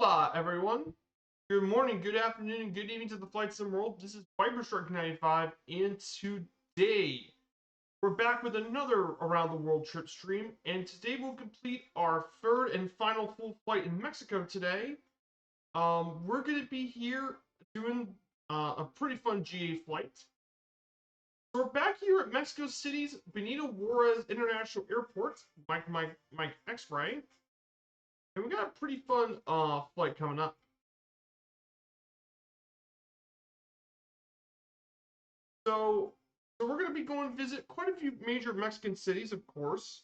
Hola, everyone. Good morning, good afternoon, and good evening to the Flight Sim world. This is Viperstrike 95, and today we're back with another Around the World trip stream. And today we'll complete our third and final full flight in Mexico today. We're going to be here doing a pretty fun GA flight. So we're back here at Mexico City's Benito Juarez International Airport, Mike X-Ray. And we got a pretty fun flight coming up. So we're going to be going to visit quite a few major Mexican cities, of course.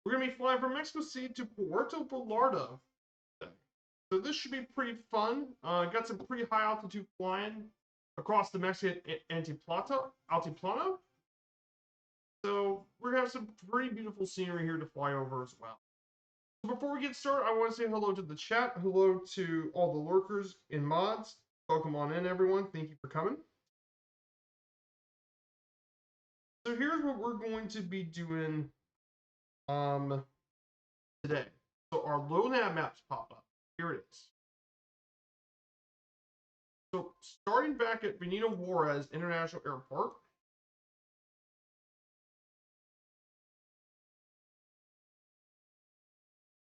We're going to be flying from Mexico City to Puerto Vallarta. So this should be pretty fun. Got some pretty high altitude flying across the Mexican Altiplano. So we're going to have some pretty beautiful scenery here to fly over as well. So before we get started, I want to say hello to the chat. Hello to all the lurkers and mods. Welcome on in, everyone. Thank you for coming. So here's what we're going to be doing today. So our low nav maps pop up. Here it is. So starting back at Benito Juarez International Airport.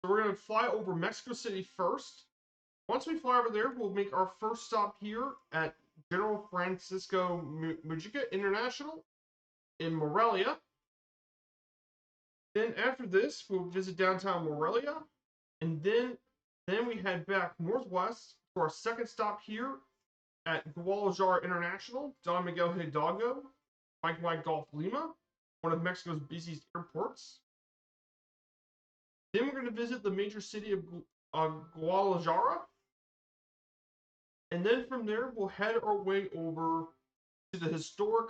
So we're going to fly over Mexico City first. Once we fly over there, we'll make our first stop here at General Francisco Mujica International in Morelia. Then after this, we'll visit downtown Morelia, and then we head back northwest for our second stop here at Guadalajara International, Don Miguel Hidalgo, Mike Golf Lima, one of Mexico's busiest airports. Then we're going to visit the major city of Guadalajara, and then from there we'll head our way over to the historic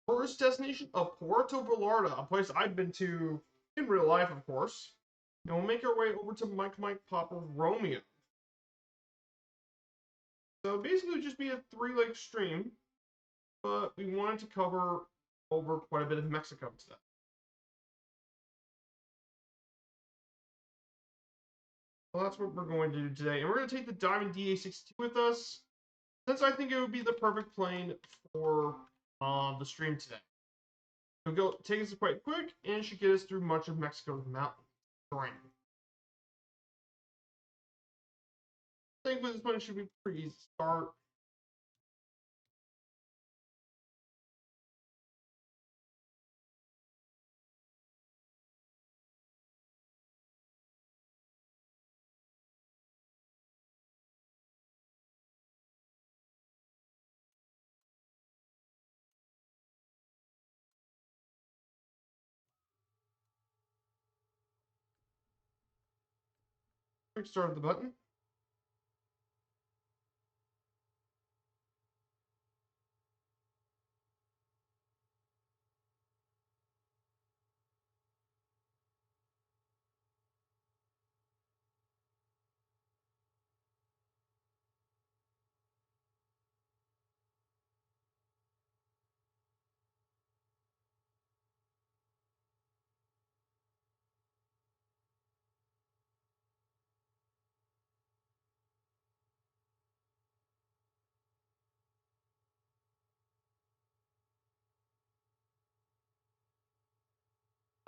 tourist destination of Puerto Vallarta, a place I've been to in real life, of course. And we'll make our way over to Mike Papa Romeo. So basically, just be a three-leg stream, but we wanted to cover over quite a bit of Mexico today. Well, that's what we're going to do today. And we're going to take the Diamond DA62 with us, since I think it would be the perfect plane for the stream today. It'll go take us quite quick, and should get us through much of Mexico's mountain terrain. I think with this one should be pretty easy to start. Quick start of the button.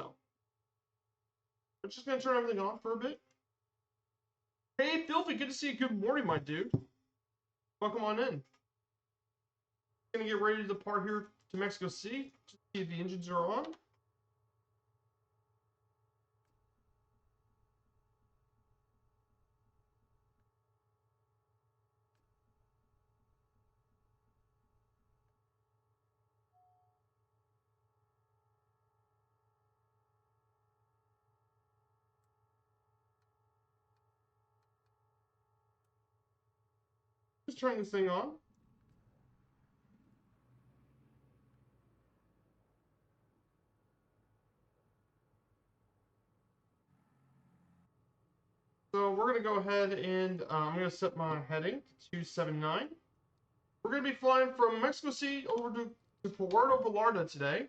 So, we're just going to turn everything on for a bit. Hey, Filthy, good to see you. Good morning, my dude. Welcome on in. Gonna get ready to depart here to Mexico City. Just see if the engines are on. Just turn this thing on. So we're going to go ahead and I'm going to set my heading to 279. We're going to be flying from Mexico City over to Puerto Vallarta today.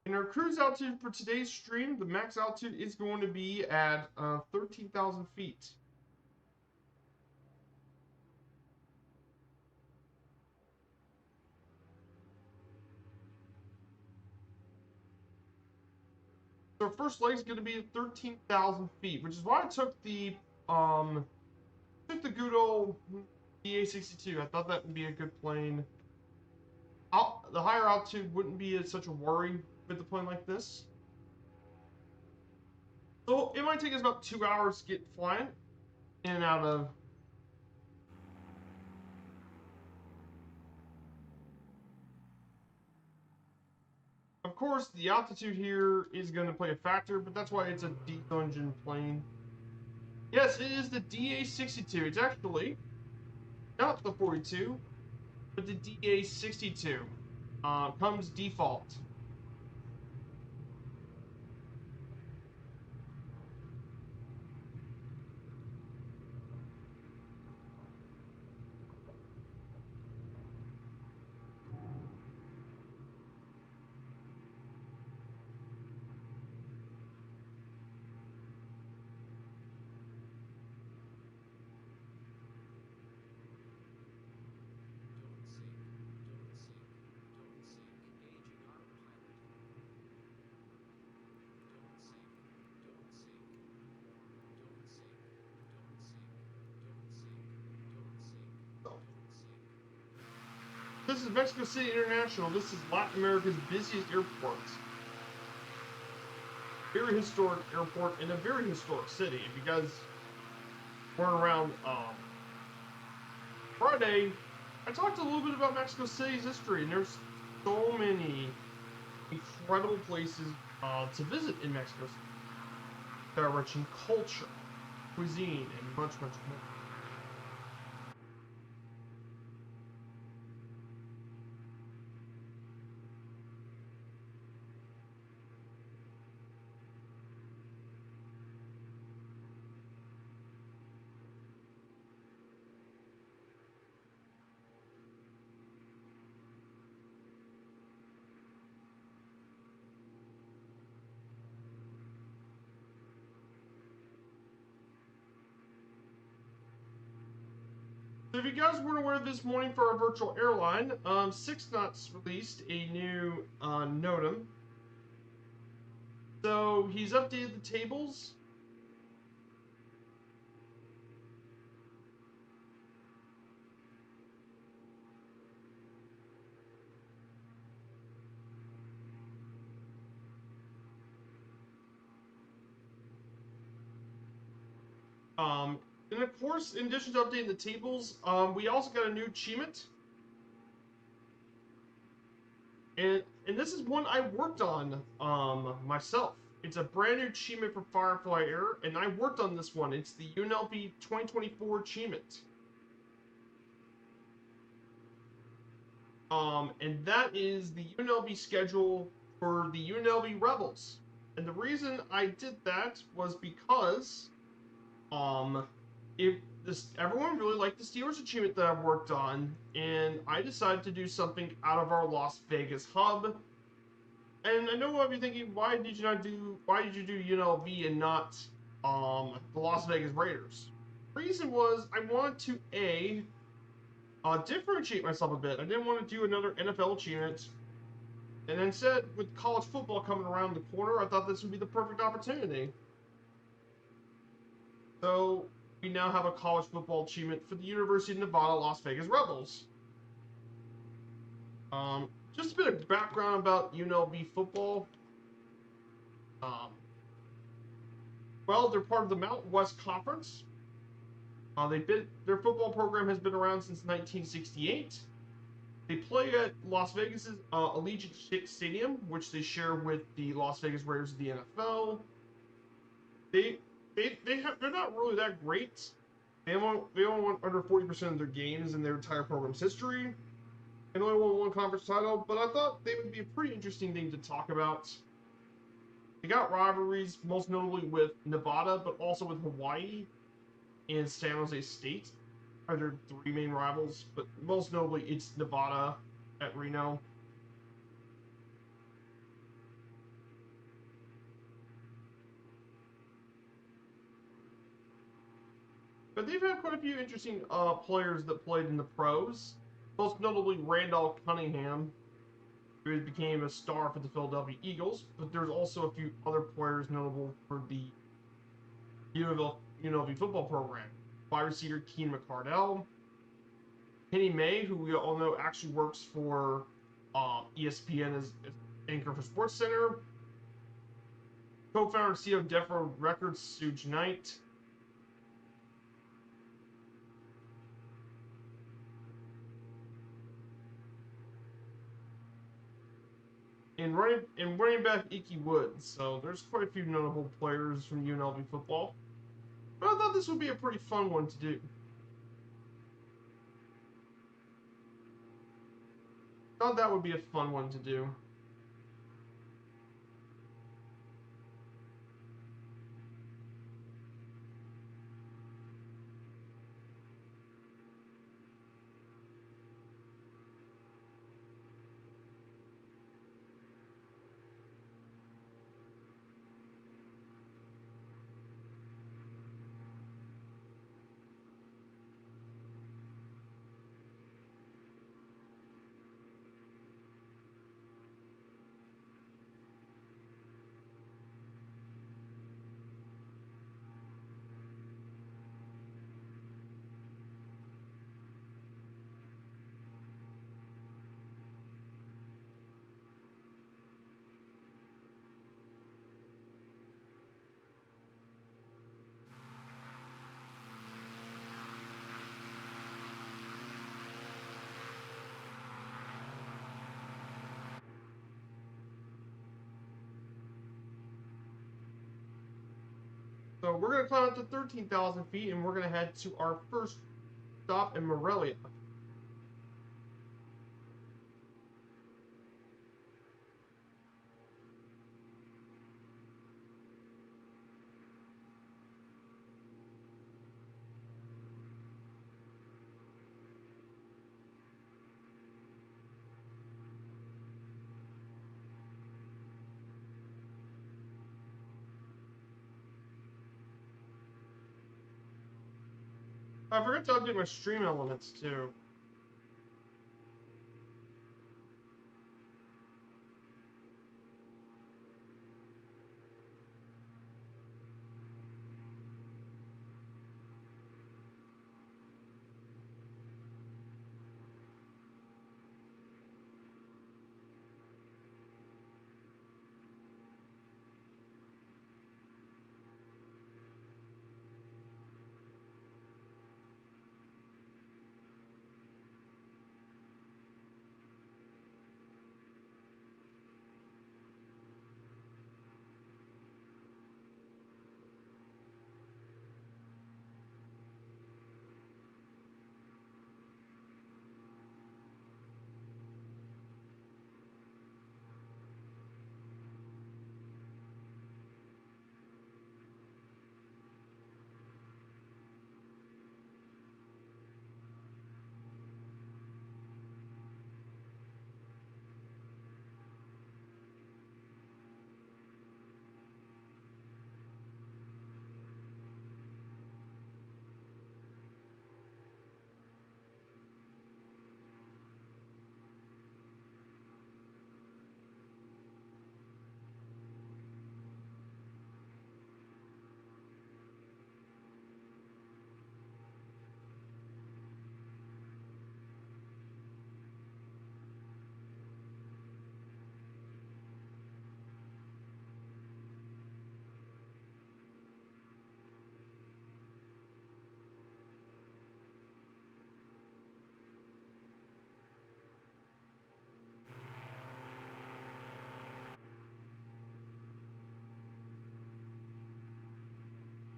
And our cruise altitude for today's stream, the max altitude is going to be at 13,000 feet. So our first leg is going to be at 13,000 feet, which is why I took the good old DA62. I thought that would be a good plane. The higher altitude wouldn't be such a worry with a plane like this. So it might take us about 2 hours to get flying in and out of. Of course, the altitude here is going to play a factor, but that's why it's a diesel engine plane. Yes, it is the DA62. It's actually not the 42, but the DA62 comes default. This is Mexico City International. This is Latin America's busiest airport. Very historic airport in a very historic city, because we're around Friday. I talked a little bit about Mexico City's history, and there's so many incredible places to visit in Mexico City that are rich in culture, cuisine, and much, much more. So if you guys weren't aware, this morning for our virtual airline, 6 Knots released a new NOTAM. So he's updated the tables. And of course, in addition to updating the tables, we also got a new achievement. And this is one I worked on myself. It's a brand new achievement for Firefly Air, and I worked on this one. It's the UNLV 2024 achievement. And that is the UNLV schedule for the UNLV Rebels. And the reason I did that was because everyone really liked the Steelers achievement that I worked on, and I decided to do something out of our Las Vegas hub. And I know what you're thinking, why did you do UNLV and not the Las Vegas Raiders? The reason was I wanted to differentiate myself a bit. I didn't want to do another NFL achievement. And instead, with college football coming around the corner, I thought this would be the perfect opportunity. So we now have a college football achievement for the University of Nevada, Las Vegas Rebels. Just a bit of background about UNLV football. Well, they're part of the Mountain West Conference. Their football program has been around since 1968. They play at Las Vegas's Allegiant Stadium, which they share with the Las Vegas Raiders of the NFL. They're not really that great. They only won under 40% of their games in their entire program's history, and only won one conference title. But I thought they would be a pretty interesting thing to talk about. They got rivalries, most notably with Nevada, but also with Hawaii and San Jose State are their 3 main rivals. But most notably, it's Nevada at Reno. they've had quite a few interesting players that played in the pros. Most notably Randolph Cunningham, who became a star for the Philadelphia Eagles. But there's also a few other players notable for the UNLV football program. Wide receiver Keen McCardell, Kenny May, who we all know actually works for ESPN as anchor for SportsCenter. Co-founder and CEO of Defro Records, Suge Knight. And running back Icky Woods. So there's quite a few notable players from UNLV football. But I thought this would be a pretty fun one to do. Thought that would be a fun one to do. So we're going to climb up to 13,000 feet, and we're going to head to our first stop in Morelia. I forgot to update my stream elements too.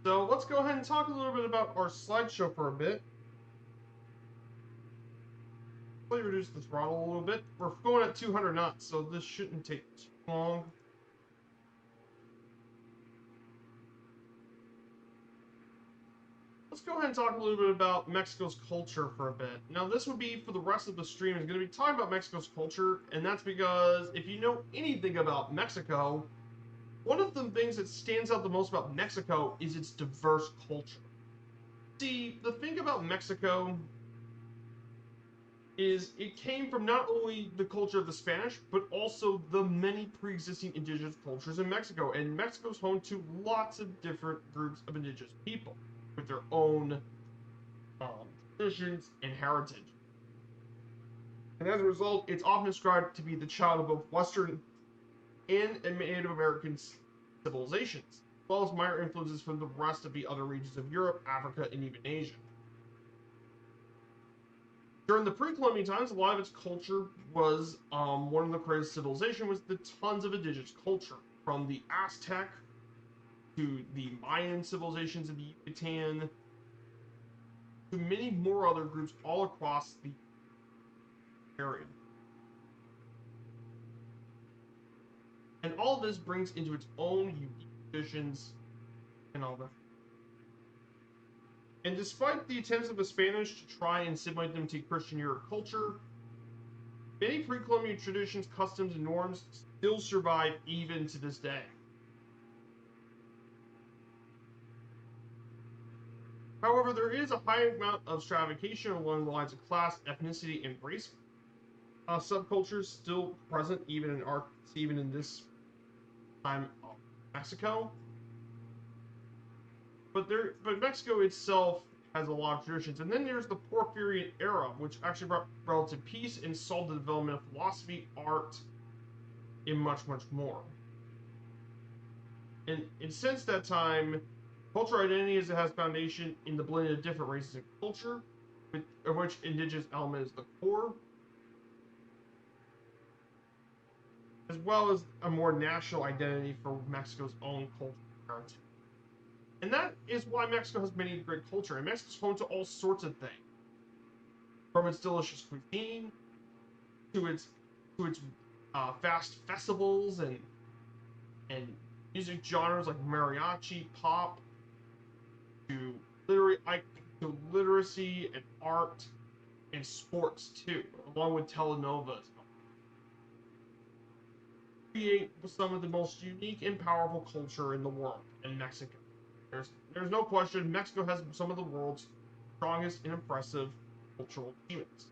So let's go ahead and talk a little bit about our slideshow for a bit. Let me reduce the throttle a little bit. We're going at 200 knots, so this shouldn't take too long. Let's go ahead and talk a little bit about Mexico's culture for a bit. Now, this would be for the rest of the stream is going to be talking about Mexico's culture, and that's because if you know anything about Mexico, one of the things that stands out the most about Mexico is its diverse culture. See, the thing about Mexico is it came from not only the culture of the Spanish, but also the many pre-existing indigenous cultures in Mexico. And Mexico's home to lots of different groups of indigenous people with their own traditions and heritage. And as a result, it's often described to be the child of both Western and Native American civilizations, as well as minor influences from the rest of the other regions of Europe, Africa, and even Asia. During the pre-Columbian times, a lot of its culture was one of the greatest civilization was the tons of indigenous culture, from the Aztec to the Mayan civilizations in the Yucatan to many more other groups all across the area. And all of this brings into its own unique traditions and all that. And despite the attempts of the Spanish to try and assimilate them to Christian Europe culture, many pre-Columbian traditions, customs, and norms still survive even to this day. However, there is a high amount of stratification along the lines of class, ethnicity, and race. Subcultures still present even in this time of Mexico. But Mexico itself has a lot of traditions. And then there's the Porfirian era, which actually brought relative peace and saw the development of philosophy, art, and much, much more. And since that time, cultural identity has foundation in the blend of different races and culture, of which indigenous element is the core, as well as a more national identity for Mexico's own culture and heritage. And that is why Mexico has many great culture. And Mexico's home to all sorts of things, from its delicious cuisine to its fast festivals and music genres like mariachi, pop, to literacy and art and sports too, along with telenovas. Create some of the most unique and powerful culture in the world in Mexico. There's no question Mexico has some of the world's strongest and impressive cultural achievements.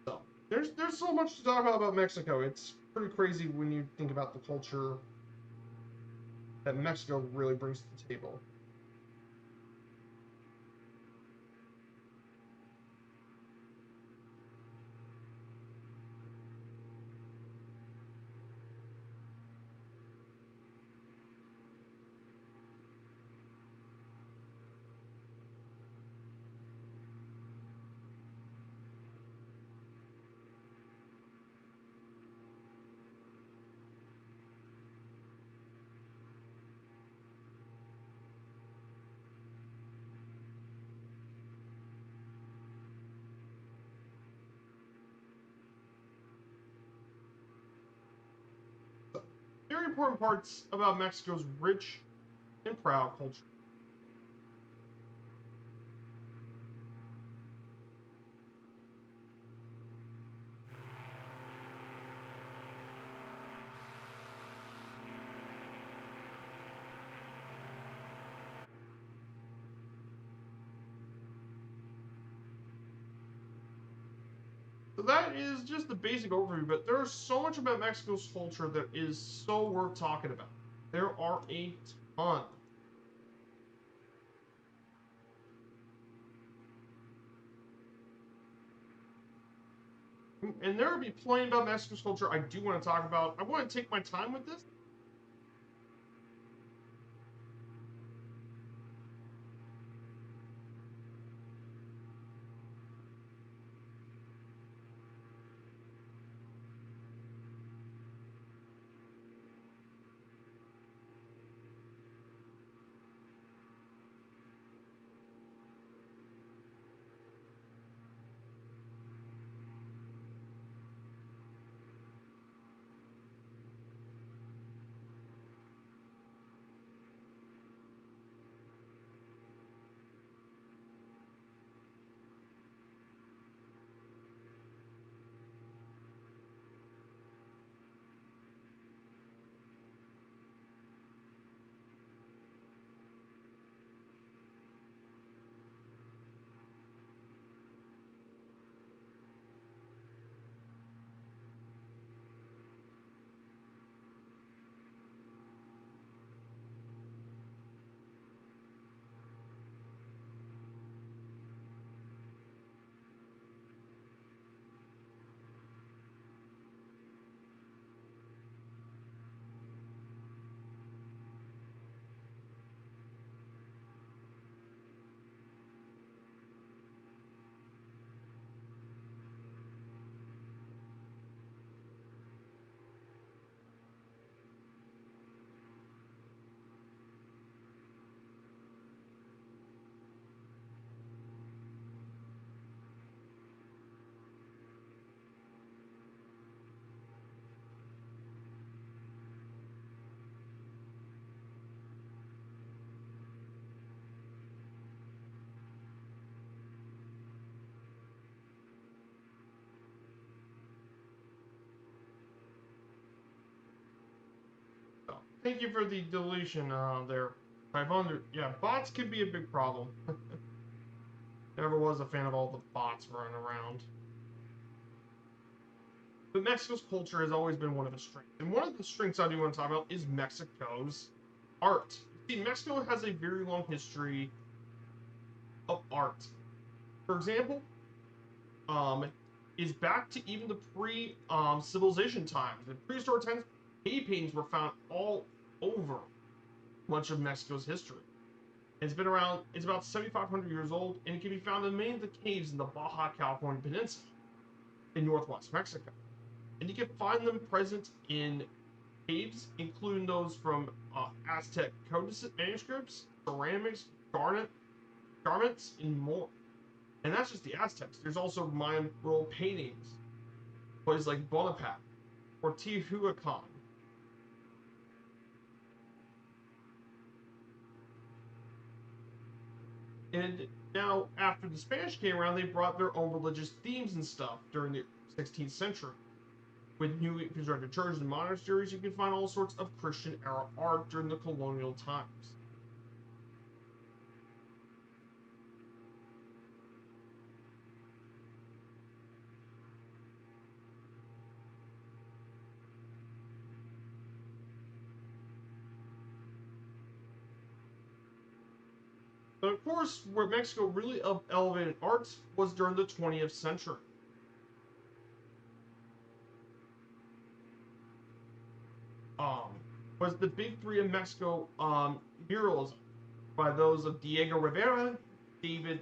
So there's so much to talk about Mexico. It's pretty crazy when you think about the culture that Mexico really brings to the table. Very important parts about Mexico's rich and proud culture. So that is just the basic overview, but there's so much about Mexico's culture that is so worth talking about. There are a ton. And there will be plenty about Mexico's culture I do want to talk about. I want to take my time with this. Thank you for the deletion there. 500. Yeah, bots can be a big problem. Never was a fan of all the bots running around. But Mexico's culture has always been one of its strengths. And one of the strengths I do want to talk about is Mexico's art. See, Mexico has a very long history of art. For example, is back to even the pre-civilization times. In prehistoric times, cave paintings were found all over much of Mexico's history. It's been around, it's about 7,500 years old, and it can be found in many of the caves in the Baja California Peninsula in northwest Mexico. And you can find them present in caves, including those from Aztec codices, manuscripts, ceramics, garments, and more. And that's just the Aztecs. There's also Mayan rural paintings, places like Bonaparte or Teotihuacan. And now, after the Spanish came around, they brought their own religious themes and stuff during the 16th century. With newly constructed churches and monasteries, you can find all sorts of Christian era art during the colonial times. But of course, where Mexico really elevated art was during the 20th century. Um, was the big three of Mexico murals by those of Diego Rivera, David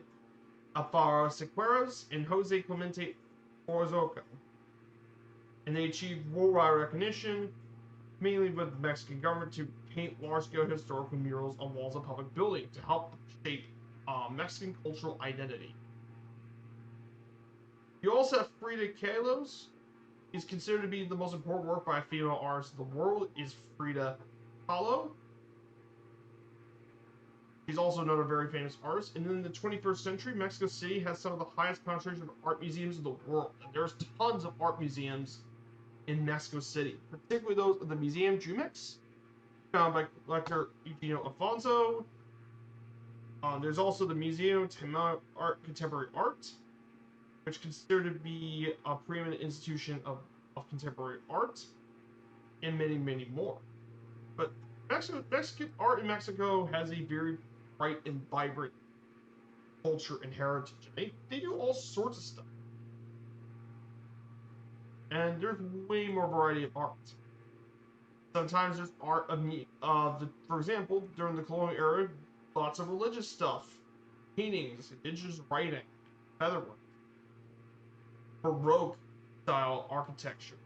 Alfaro Sequeiros, and Jose Clemente Orozco. And they achieved worldwide recognition, mainly with the Mexican government, to paint large-scale historical murals on walls of public buildings to help shape Mexican cultural identity. You also have Frida Kahlo's, is considered to be the most important work by a female artist in the world, is Frida Kahlo. She's also another very famous artist. And then in the 21st century, Mexico City has some of the highest concentration of art museums in the world. And there's tons of art museums in Mexico City, particularly those of the Museum Jumex, found by collector Eugenio Afonso. There's also the Museum Tema Art Contemporary Art, which is considered to be a preeminent institution of contemporary art, and many, many more. But Mexican art in Mexico has a very bright and vibrant culture and heritage. They do all sorts of stuff. And there's way more variety of art. Sometimes there's art of for example, during the colonial era, lots of religious stuff, paintings, indigenous writing, featherwork, Baroque style architecture.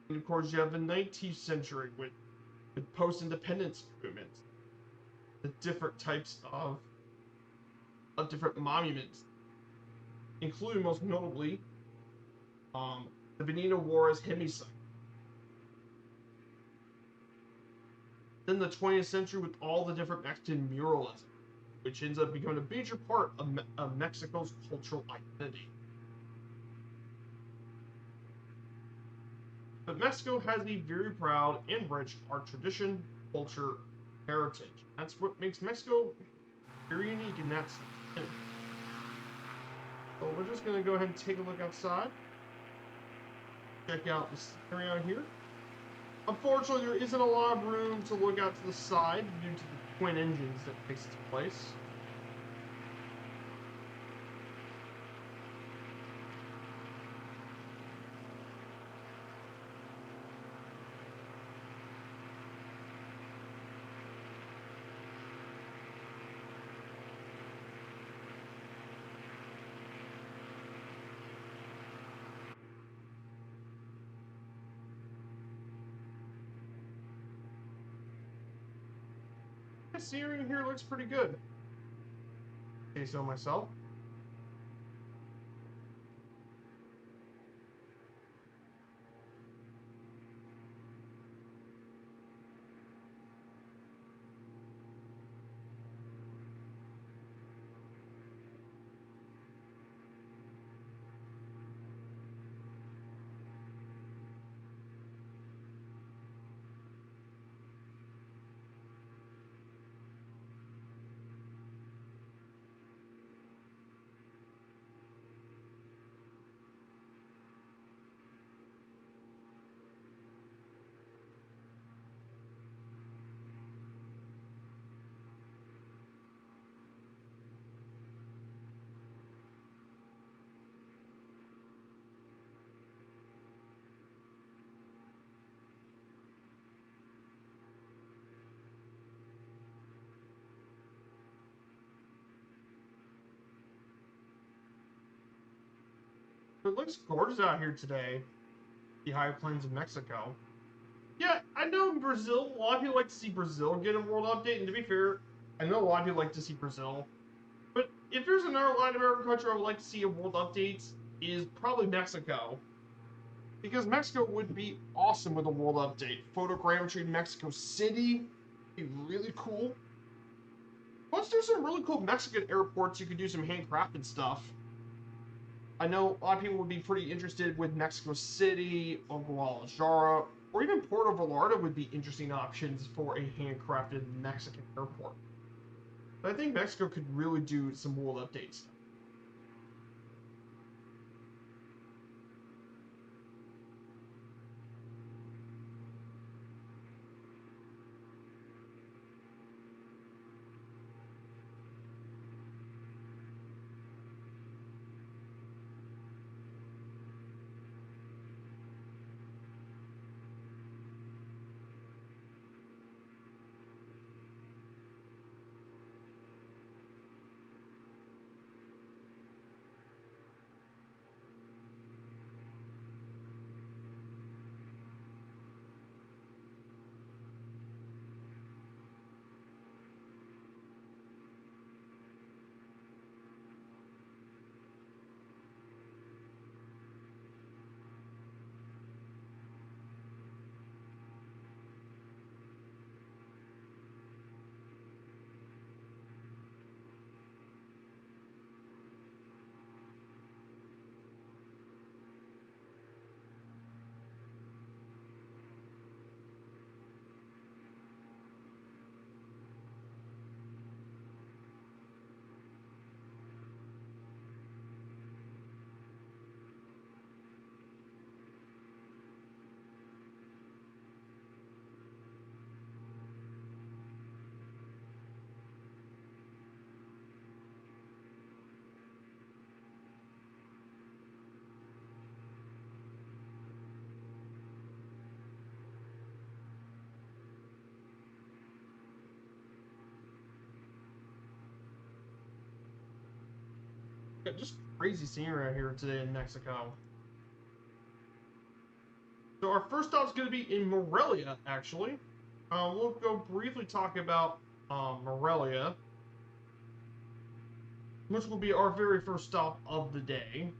And of course, you have the 19th century with post-independence movements, the different types of different monuments, including most notably the Benito Juarez Hemi-site. Then the 20th century with all the different Mexican muralism, which ends up becoming a major part of Mexico's cultural identity. But Mexico has a very proud and rich art tradition, culture, heritage. That's what makes Mexico very unique in that sense. So we're just going to go ahead and take a look outside. Check out this area out here. Unfortunately, there isn't a lot of room to look out to the side due to the twin engines that takes its place. The scenery here looks pretty good. Say so myself. it looks gorgeous out here today. The high plains of Mexico. Yeah, I know in Brazil, a lot of people like to see Brazil get a world update, and to be fair, I know a lot of people like to see Brazil. But if there's another Latin American country I would like to see a world update, is probably Mexico. Because Mexico would be awesome with a world update. Photogrammetry in Mexico City be really cool. Plus, there's some really cool Mexican airports you could do some handcrafted stuff. I know a lot of people would be pretty interested with Mexico City, or Guadalajara, or even Puerto Vallarta would be interesting options for a handcrafted Mexican airport. But I think Mexico could really do some world updates. Yeah, just crazy scenery out here today in Mexico. So our first stop is going to be in Morelia, actually. We'll go briefly talk about Morelia, which will be our very first stop of the day.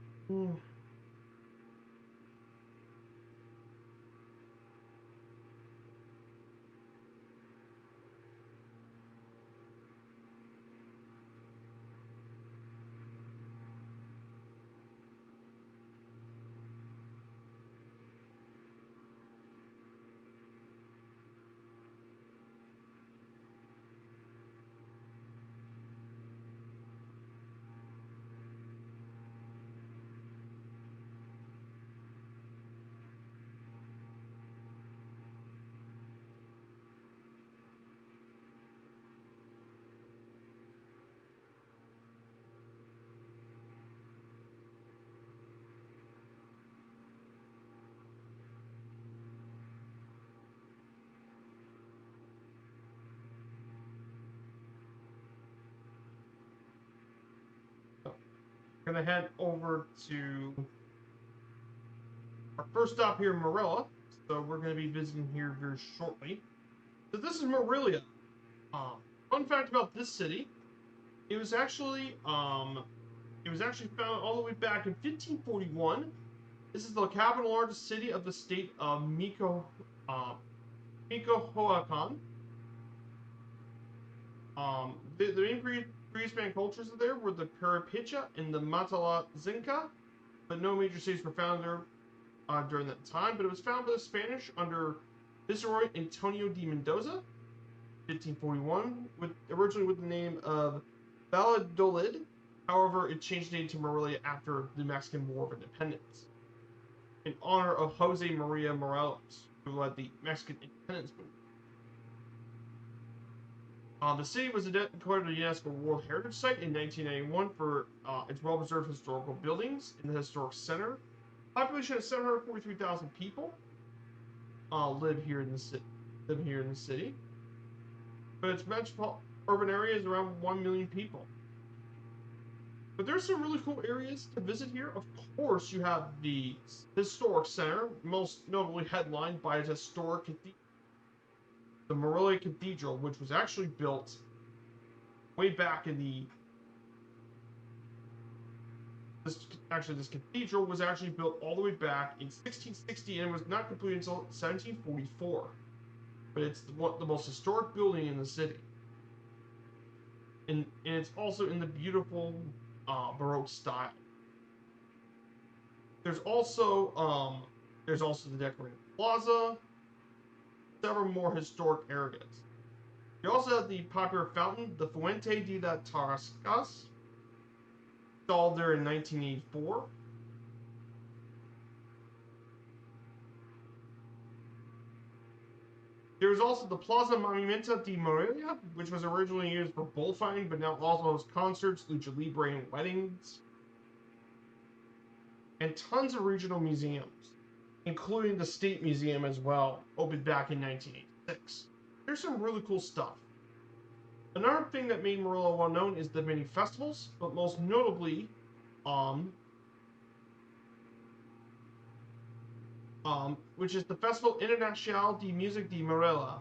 Going to head over to our first stop here in Morelia. So we're going to be visiting here very shortly. So this is Morelia. Fun fact about this city: it was actually found all the way back in 1541. This is the capital largest city of the state of Michoacan. The main pre-Hispanic cultures there were the Carapicha and the Matlazinca, but no major cities were found there during that time. But it was founded by the Spanish under Viceroy Antonio de Mendoza, 1541, originally with the name of Valladolid. However, it changed name to Morelia after the Mexican War of Independence, in honor of Jose Maria Morelos, who led the Mexican independence movement. The city was declared a UNESCO World Heritage Site in 1991 for its well-preserved historical buildings in the historic center. Population of 743,000 people live here in the city. But its metropolitan urban area is around 1 million people. But there's some really cool areas to visit here. Of course, you have the historic center, most notably headlined by its historic cathedral, the Morelia Cathedral, which was actually built way back in the this cathedral was actually built all the way back in 1660 and was not completed until 1744. But it's the most historic building in the city, and it's also in the beautiful Baroque style. There's also the decorated plaza, several more historic areas. You also have the popular fountain, the Fuente de las Tarascas, installed there in 1984. There's also the Plaza Monumental de Morelia, which was originally used for bullfighting, but now also hosts concerts, lucha libre, and weddings. And tons of regional museums, including the State Museum as well, opened back in 1986. There's some really cool stuff. Another thing that made Morelia well known is the many festivals, but most notably, which is the Festival Internacional de Music de Morelia,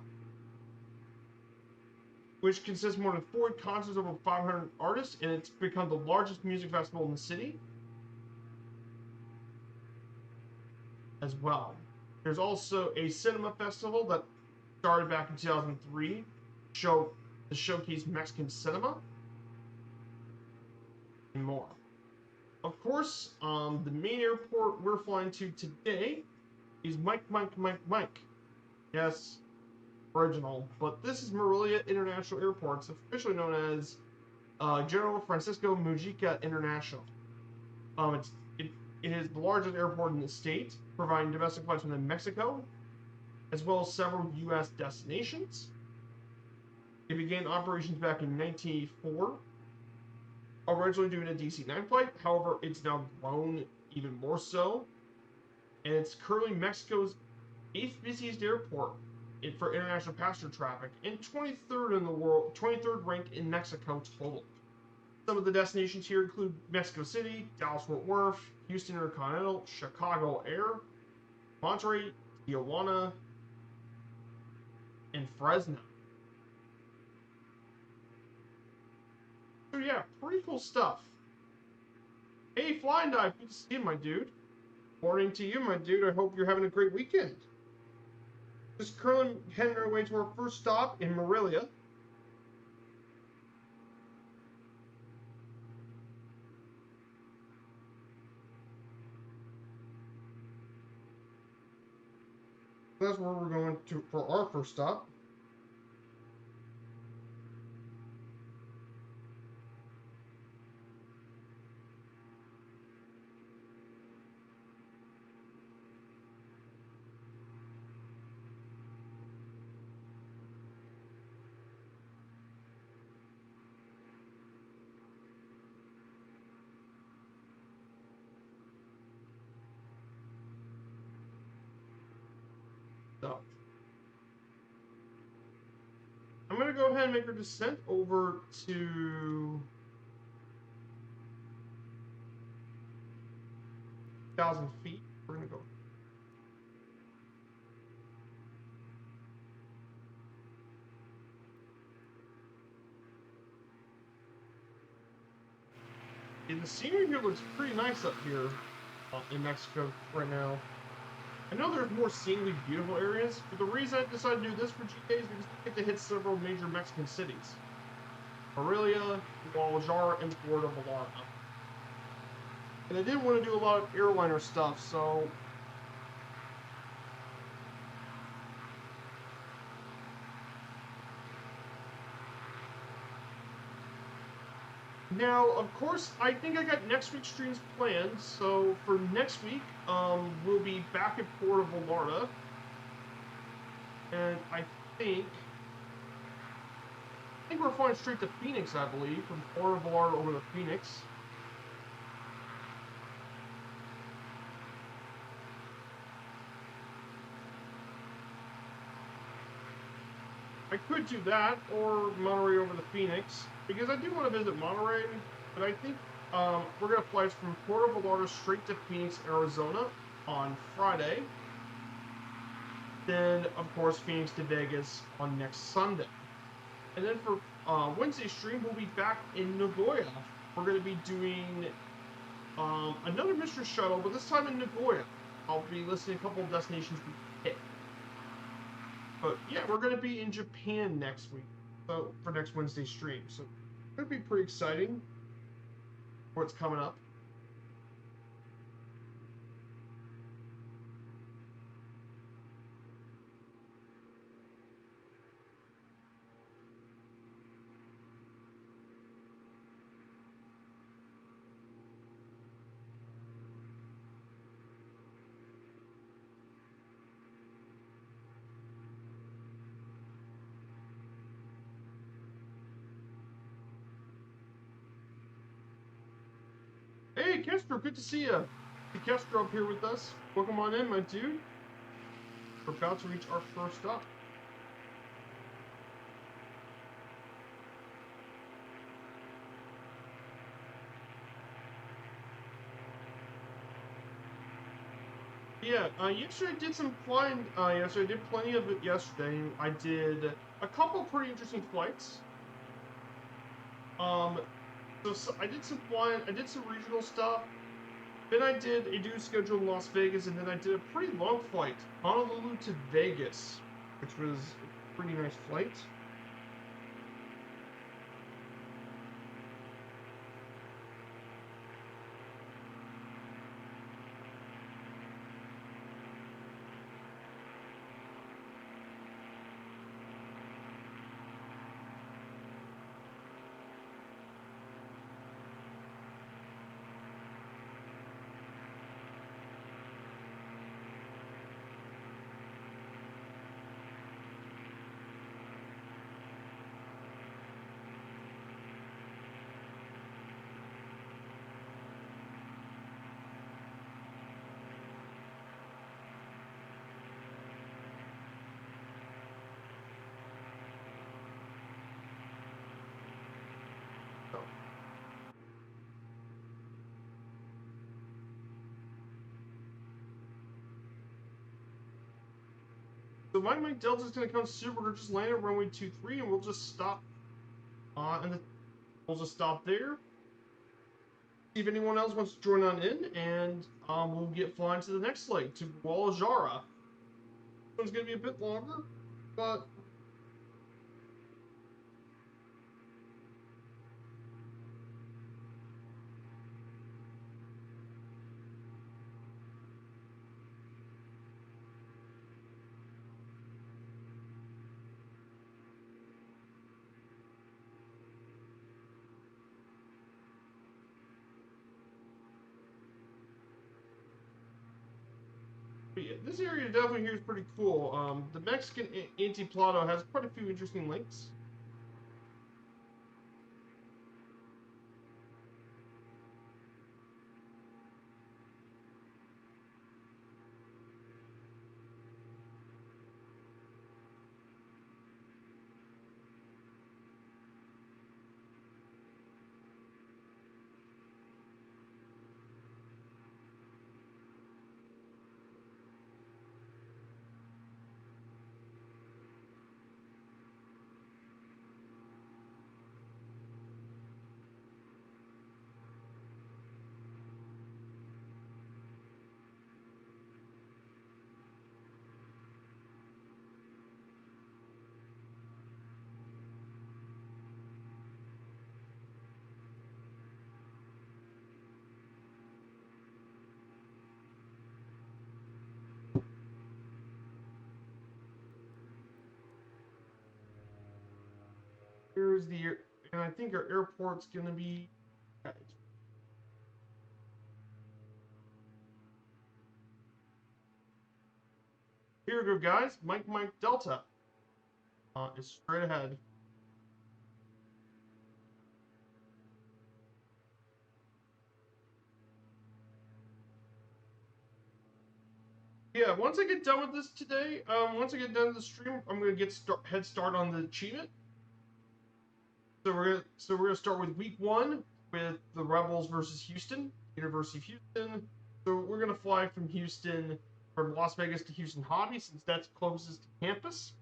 which consists of more than 40 concerts of over 500 artists, and it's become the largest music festival in the city as well. There's also a cinema festival that started back in 2003 to showcase Mexican cinema and more. Of course, the main airport we're flying to today is Mike. Yes, original, but this is Morelia International Airport. It's officially known as General Francisco Mujica International. It is the largest airport in the state, providing domestic flights within Mexico, as well as several U.S. destinations. It began operations back in 1984, originally doing a DC-9 flight. However, it's now grown even more so, and it's currently Mexico's 8th busiest airport for international passenger traffic, and 23rd in the world, 23rd ranked in Mexico total. Some of the destinations here include Mexico City, Dallas-Fort Worth, Houston Intercontinental, Chicago Air, Monterrey, Tijuana, and Fresno. So yeah, pretty cool stuff. Hey, Flying Dive, good to see you, my dude. Morning to you, my dude. I hope you're having a great weekend. Just currently heading our way to our first stop in Morelia. That's where we're going to for our first stop. So I'm going to go ahead and make our descent over to 1,000 feet. We're going to go. And the scenery here looks pretty nice up here in Mexico right now. I know there's more scenically beautiful areas, but the reason I decided to do this for GTA is because we get to hit several major Mexican cities. Morelia, Guadalajara, and Puerto Vallarta. And I didn't want to do a lot of airliner stuff, so now, of course, I think I got next week's streams planned. So for next week, we'll be back at Puerto Vallarta, and I think we're flying straight to Phoenix, I believe, from Puerto Vallarta over to Phoenix. I could do that, or Monterey over to Phoenix, because I do want to visit Monterey, but I think we're gonna fly from Puerto Vallarta straight to Phoenix, Arizona on Friday. Then, of course, Phoenix to Vegas on next Sunday. And then for Wednesday stream, we'll be back in Nagoya. We're going to be doing another Mr. Shuttle, but this time in Nagoya. I'll be listing a couple of destinations we hit. But yeah, we're going to be in Japan next week, so for next Wednesday stream. So it's going to be pretty exciting what's coming up. Hey, Kestro, good to see you. Kestro up here with us. Welcome on in, my dude. We're about to reach our first stop. Yeah, yesterday I did some flying. Yesterday I did plenty of it yesterday. I did a couple pretty interesting flights. So I did some flying. I did some regional stuff. Then I did a due schedule in Las Vegas, and then I did a pretty long flight, Honolulu to Vegas, which was a pretty nice flight. So Mike Delta's gonna come soon. We're gonna just land at runway 23, and we'll just stop. We'll just stop there. See if anyone else wants to join on in, and we'll get flying to the next leg to Guadalajara. This one's gonna be a bit longer, but yeah, this area definitely here is pretty cool. The Mexican Antiplano has quite a few interesting links. Here's the, and I think our airport's gonna be. Here we go, guys. Mike Delta is straight ahead. Yeah, once I get done with this today, once I get done with the stream, I'm gonna get head start on the achievement. So we're gonna start with week 1, with the Rebels versus Houston, University of Houston. So we're gonna fly from Houston, from Las Vegas to Houston Hobby, since that's closest to campus.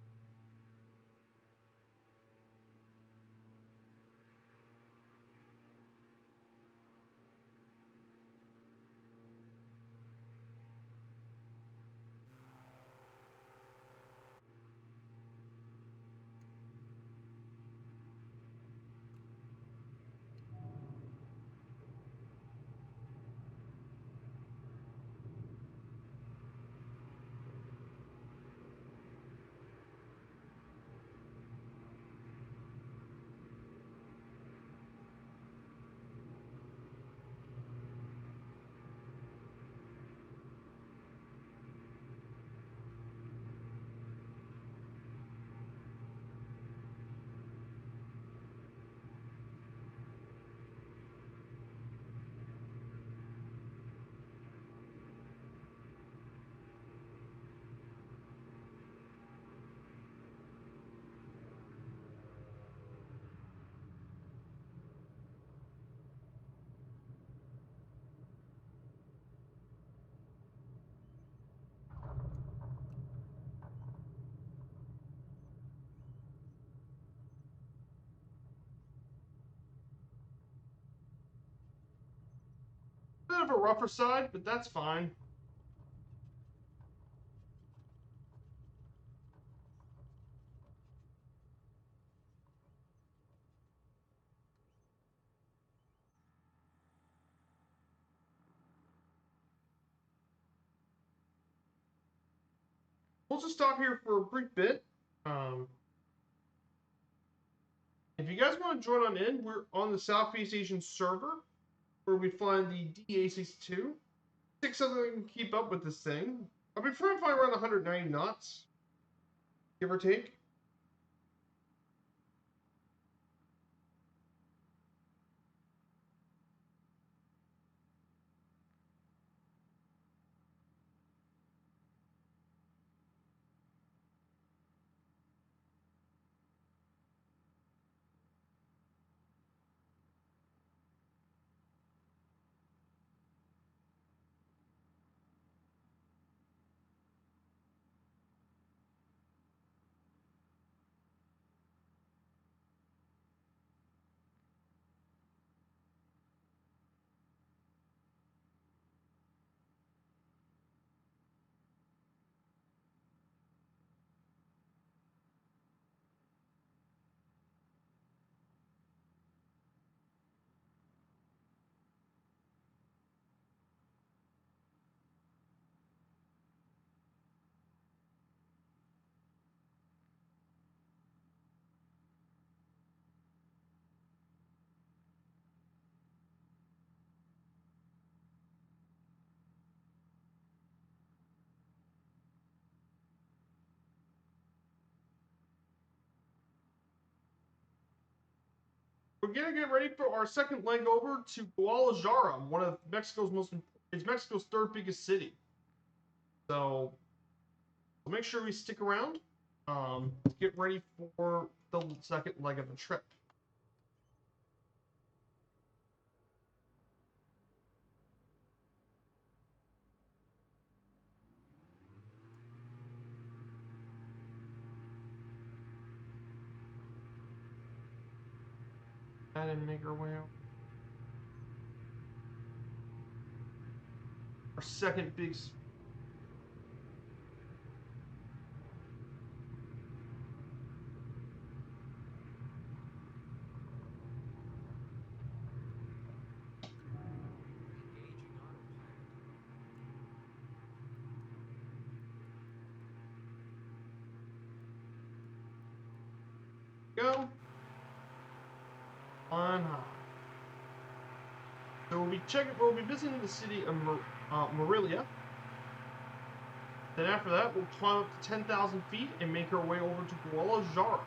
Bit of a rougher side, but that's fine. We'll just stop here for a brief bit. If you guys want to join on in, we're on the Southeast Asian server where we find the DA62. Six so that we can keep up with this thing. I'll be trying to fly around 190 knots, give or take. We're gonna get ready for our second leg over to Guadalajara, one of Mexico's it's Mexico's third biggest city. So we'll make sure we stick around to get ready for the second leg of the trip. And make our way out. Our second big. Go. On high. So we'll be visiting the city of Morelia. Then after that, we'll climb up to 10,000 feet and make our way over to Guadalajara.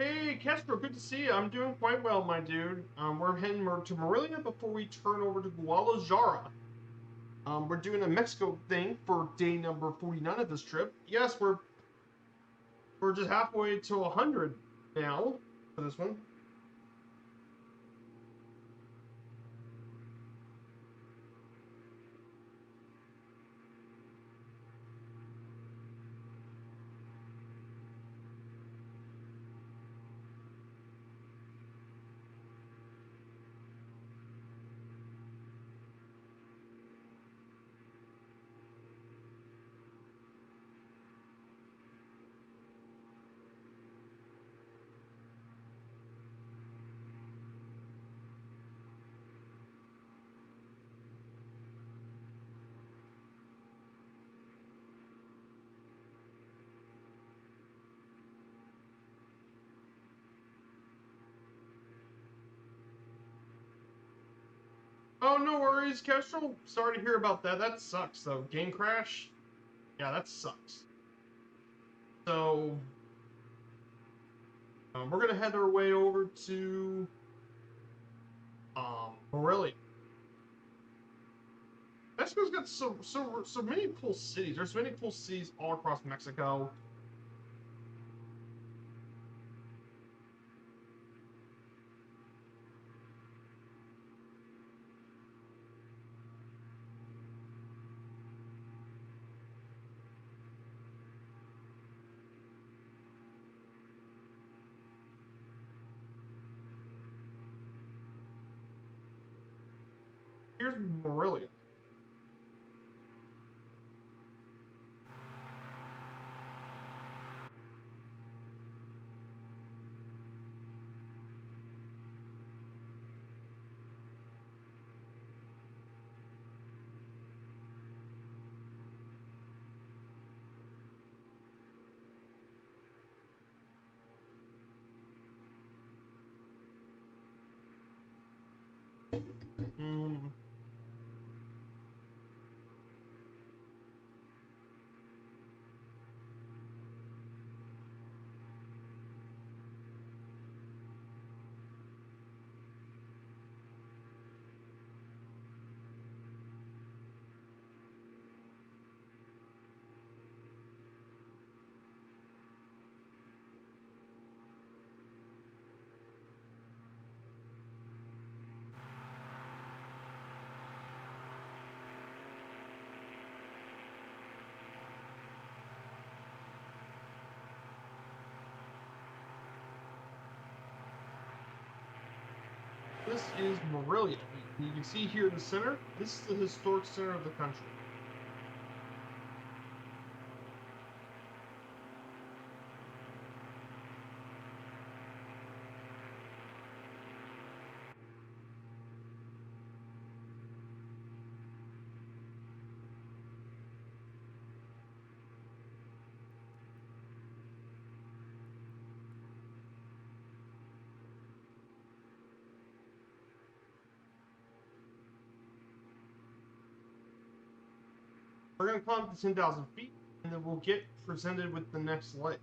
Hey, Castro, good to see you. I'm doing quite well, my dude. We're heading to Morelia before we turn over to Guadalajara. We're doing a Mexico thing for day number 49 of this trip. Yes, we're just halfway to 100 now for this one. Oh, no worries, Kestrel. Sorry to hear about that. That sucks, though. Game crash? Yeah, that sucks. So, we're gonna head our way over to Morelia. Mexico's got so many cool cities. There's many cool cities all across Mexico. Here's Morelia. Mm. This is Morelia. You can see here in the center, this is the historic center of the country. We're going to climb to 10,000 feet, and then we'll get presented with the next lake.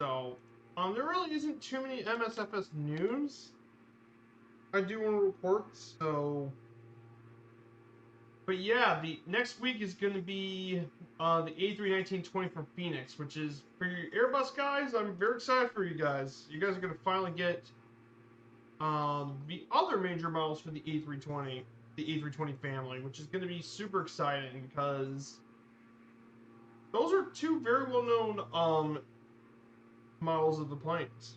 So, there really isn't too many MSFS news I do want to report, so... But yeah, the next week is going to be the A319-20 from Phoenix, which is, for your Airbus guys, I'm very excited for you guys. You guys are going to finally get the other major models for the A320, the A320 family, which is going to be super exciting because those are two very well-known models of the planes.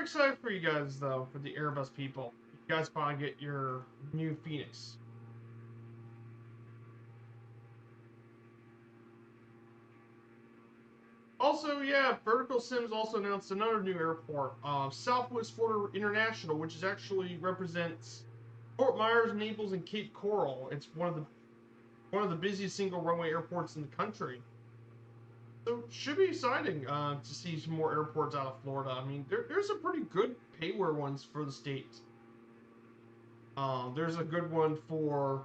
excited for you guys, though, for the Airbus people. You guys finally get your new Phoenix. Also, yeah, Vertical Sims also announced another new airport, Southwest Florida International, which is actually represents Fort Myers, Naples, and Cape Coral. It's one of the busiest single runway airports in the country. So should be exciting to see some more airports out of Florida. I mean, there's some pretty good payware ones for the state. There's a good one for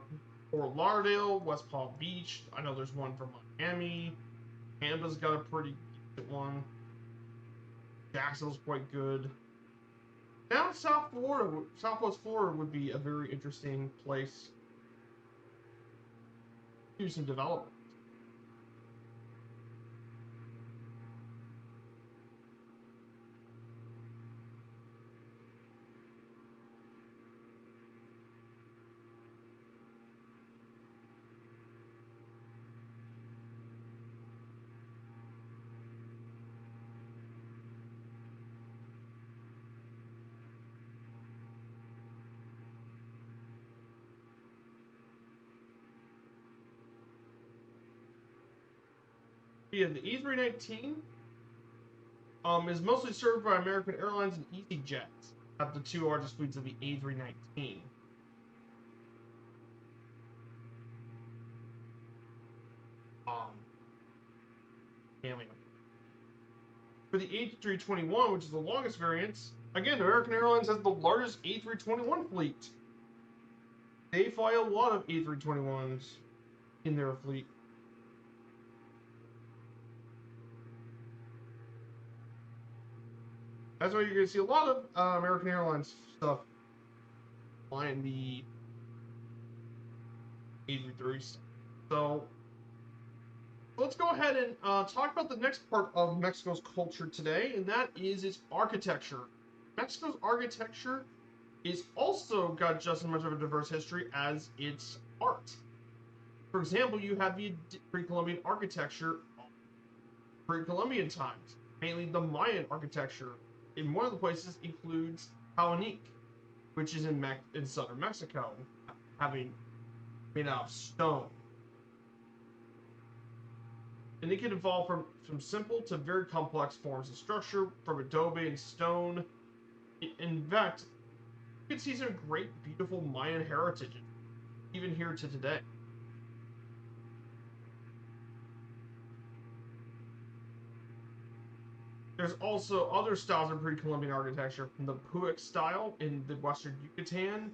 Fort Lauderdale, West Palm Beach. I know there's one for Miami. Tampa's got a pretty decent one. Jacksonville's quite good. Down South Florida, Southwest Florida would be a very interesting place to do some development. Yeah, the E319 is mostly served by American Airlines and EasyJet, have the two largest fleets of the A319. Anyway. For the A321, which is the longest variant, again, American Airlines has the largest A321 fleet. They fly a lot of A321s in their fleet. That's why you're going to see a lot of American Airlines stuff flying the A330 stuff. So let's go ahead and talk about the next part of Mexico's culture today, and that is its architecture. Mexico's architecture is also got just as much of a diverse history as its art. For example, you have the pre-Columbian architecture of pre-Columbian times, mainly the Mayan architecture. In one of the places includes Palenque, which is in southern Mexico, having made out of stone. And it can evolve from simple to very complex forms of structure, from adobe and stone. In fact, you can see some great, beautiful Mayan heritage, even here to today. There's also other styles of pre-Columbian architecture, from the Puic style in the western Yucatan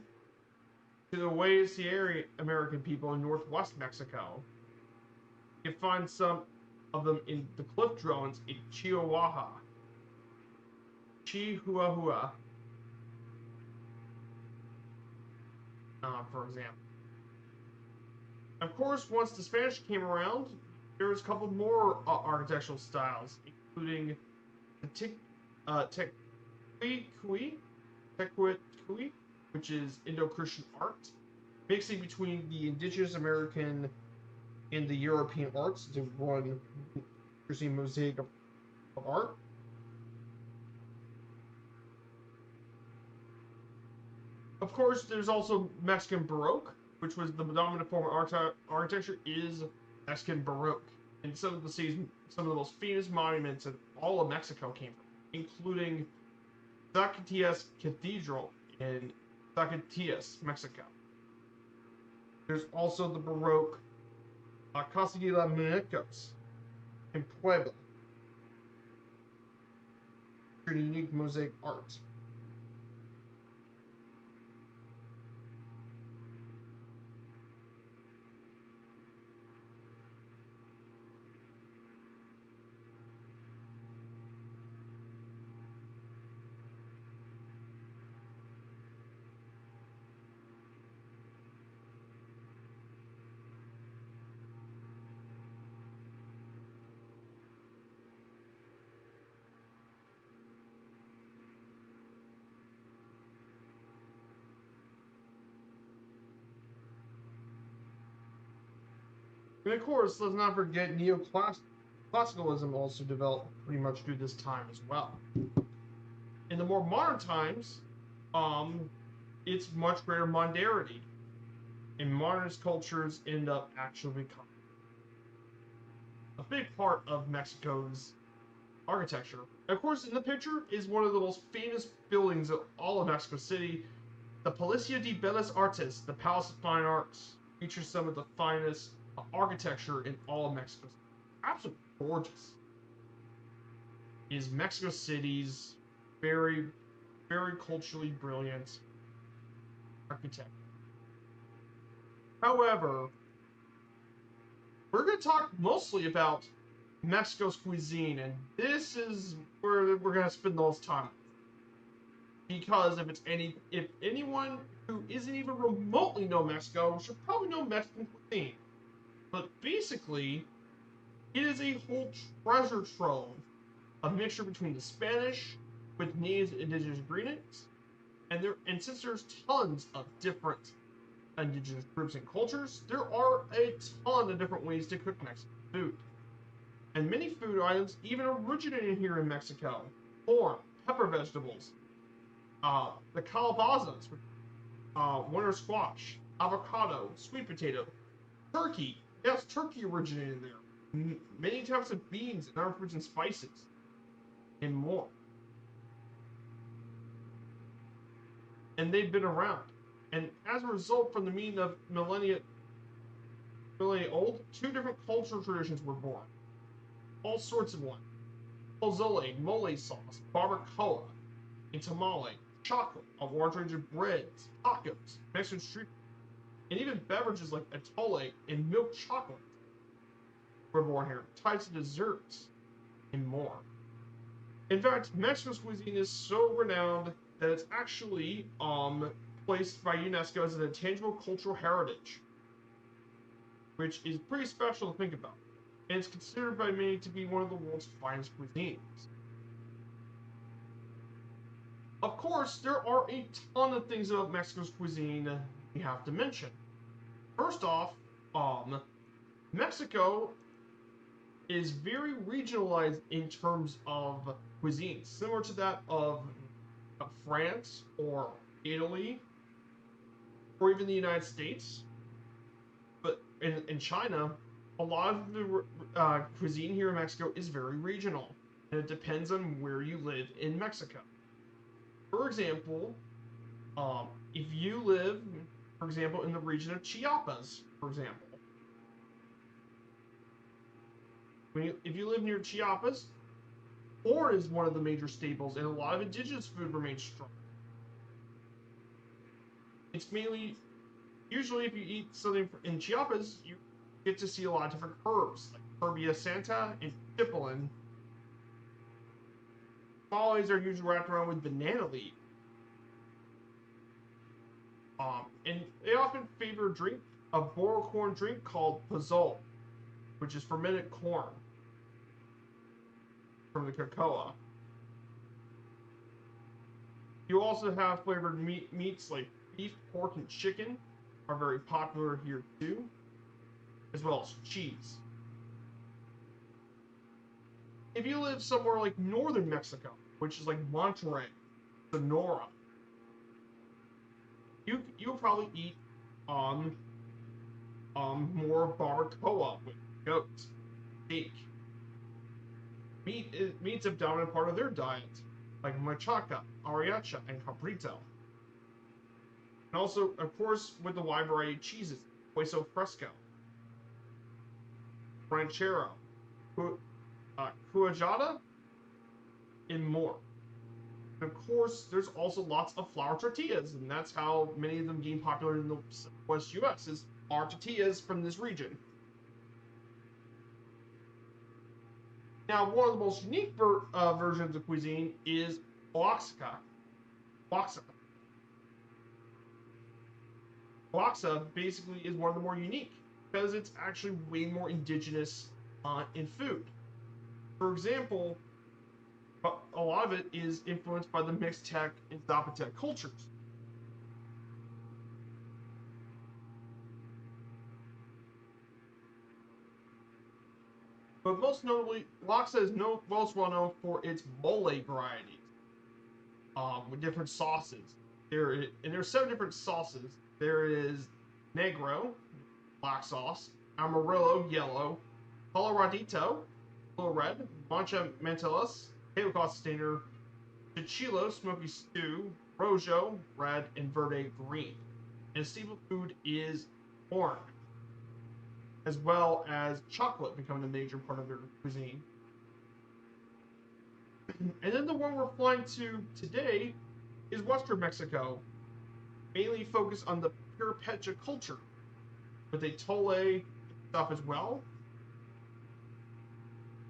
to the Sierra American people in northwest Mexico. You can find some of them in the cliff dwellings in Chihuahua, for example. Of course, once the Spanish came around, there was a couple more architectural styles, including the Tecuicuy, which is Indo-Christian art, mixing between the indigenous American and the European arts into one interesting mosaic of art. Of course, there's also Mexican Baroque, which was the dominant form of architecture is Mexican Baroque. And some of the most famous monuments in all of Mexico came from, including Zacatecas Cathedral in Zacatecas, Mexico. There's also the Baroque Casa de los Muñecos in Puebla, unique mosaic art. And of course, let's not forget neoclassicalism also developed pretty much through this time as well. In the more modern times, um, it's much greater modernity. And modernist cultures end up actually becoming a big part of Mexico's architecture. Of course, in the picture is one of the most famous buildings of all of Mexico City, the Palacio de Bellas Artes, the Palace of Fine Arts. Features some of the finest architecture in all of Mexico. Absolutely gorgeous. Is Mexico City's very, very culturally brilliant architecture. However, we're going to talk mostly about Mexico's cuisine, and this is where we're going to spend the most time. Because if anyone who isn't even remotely know Mexico should probably know Mexican cuisine. But basically, it is a whole treasure trove, a mixture between the Spanish with native indigenous ingredients, and since there's tons of different indigenous groups and cultures, there are a ton of different ways to cook Mexican food. And many food items even originated here in Mexico. Corn, pepper vegetables, the calabazas, winter squash, avocado, sweet potato, turkey. Yes, turkey originated there. Many types of beans and other fruits and spices, and more. And they've been around. And as a result, from the meaning of millennia old, two different cultural traditions were born. All sorts of ones. Pozole, mole sauce, barbacoa, and tamale, chocolate, a large range of breads, tacos, Mexican street, and even beverages like atole and milk chocolate were born here. Types of desserts, and more. In fact, Mexico's cuisine is so renowned that it's actually placed by UNESCO as an intangible cultural heritage, which is pretty special to think about. And it's considered by many to be one of the world's finest cuisines. Of course, there are a ton of things about Mexico's cuisine we have to mention. First off, Mexico is very regionalized in terms of cuisine, similar to that of France or Italy or even the United States. But in China, a lot of the cuisine here in Mexico is very regional, and it depends on where you live in Mexico. For example, if you live, for example, in the region of Chiapas, for example, if you live near Chiapas, corn is one of the major staples, and a lot of indigenous food remains strong. It's mainly, usually if you eat something in Chiapas, you get to see a lot of different herbs, like Herbia Santa and chipilin. Tamales are usually wrapped around with banana leaf. And they often favor a drink, a boiled corn drink called pozole, which is fermented corn from the cocoa. You also have flavored meats like beef, pork, and chicken are very popular here too, as well as cheese. If you live somewhere like northern Mexico, which is like Monterrey, Sonora, you'll probably eat more barbacoa with goats, steak. Meat's a dominant part of their diet, like machaca, arracha, and cabrito. And also, of course, with the wide variety of cheeses, queso fresco, ranchero, cuajada, and more. And of course, there's also lots of flour tortillas, and that's how many of them gain popular in the West U.S. is flour tortillas from this region. Now, one of the most unique versions of cuisine is Oaxaca. Oaxaca basically is one of the more unique because it's actually way more indigenous in food. For example, a lot of it is influenced by the Mixtec and Zapotec cultures. But most notably, Oaxaca is most well known for its mole varieties. with different sauces. There's 7 different sauces. There is Negro, black sauce, Amarillo, yellow, Coloradito, yellow red, Mancha Mantelas, tablecloth stainer, Chichilo, smoky stew, Rojo, red, and Verde, green. And staple food is corn, as well as chocolate becoming a major part of their cuisine. And then the one we're flying to today is Western Mexico, mainly focused on the Purepecha culture, with a tole stuff as well.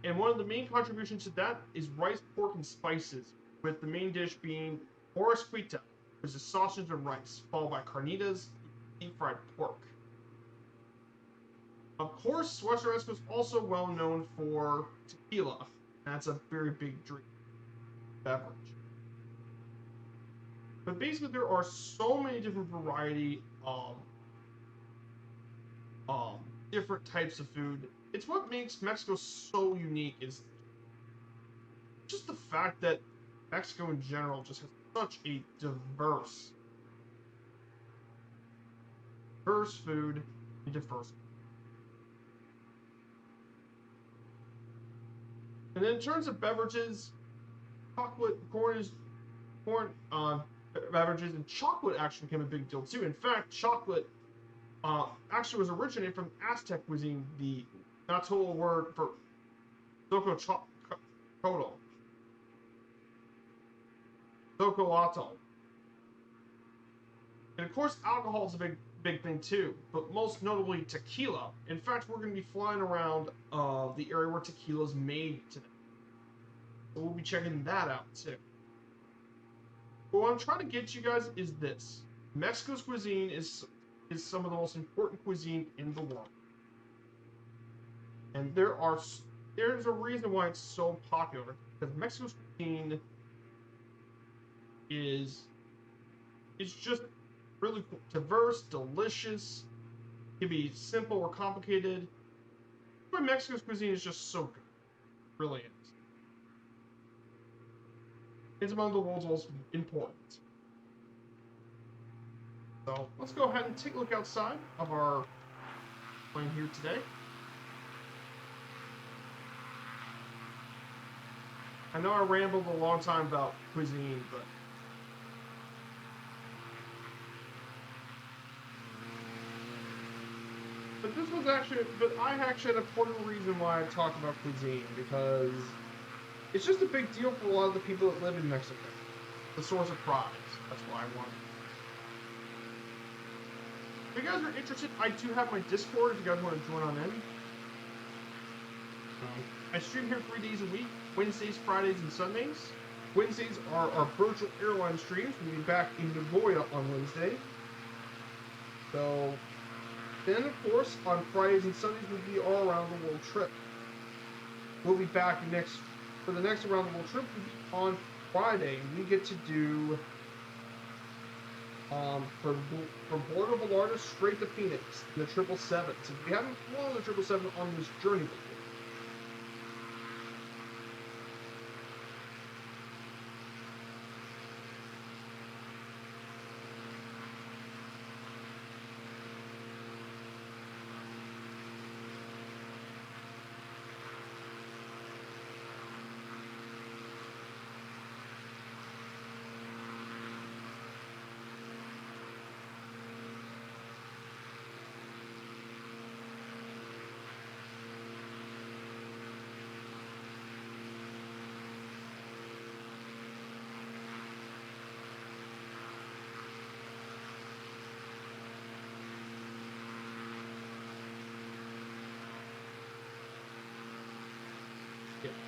And one of the main contributions to that is rice, pork, and spices, with the main dish being Orisquita, which is sausage and rice, followed by carnitas, deep fried pork. Of course, Western Mexico is also well known for tequila. That's a very big drink beverage. But basically, there are so many different variety of different types of food. It's what makes Mexico so unique is just the fact that Mexico in general just has such a diverse food and diverse. And then in terms of beverages, corn beverages, and chocolate actually became a big deal too. In fact, chocolate actually was originated from Aztec cuisine, the Nahuatl word for Xocoatl. And of course, alcohol is a big thing too, but most notably tequila. In fact, we're going to be flying around the area where tequila is made today. So we'll be checking that out too. But what I'm trying to get you guys is this. Mexico's cuisine is some of the most important cuisine in the world. And there's a reason why it's so popular. Because Mexico's cuisine is just really diverse, delicious. It can be simple or complicated. But Mexico's cuisine is just so good. It really is. It's among the world's most important. So let's go ahead and take a look outside of our plane here today. I know I rambled a long time about cuisine, but I actually had a important reason why I talked about cuisine, because it's just a big deal for a lot of the people that live in Mexico. The source of pride. That's why I wanted. If you guys are interested, I do have my Discord if you guys want to join on in. I stream here 3 days a week, Wednesdays, Fridays, and Sundays. Wednesdays are our virtual airline streams. We'll be back in Nagoya on Wednesday. So, then of course, on Fridays and Sundays, we'll be all around the world trip. We'll be back for the next around the world trip on Friday. We get to do from Puerto Vallarta straight to Phoenix in the 777. So if you haven't flown the 777 on this journey before,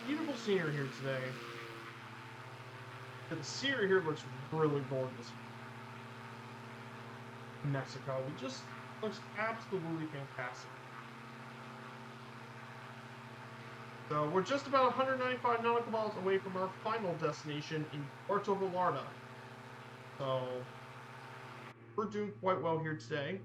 beautiful scenery here today. The scenery here looks really gorgeous. Mexico, it just looks absolutely fantastic. So we're just about 195 nautical miles away from our final destination in Puerto Vallarta. So we're doing quite well here today.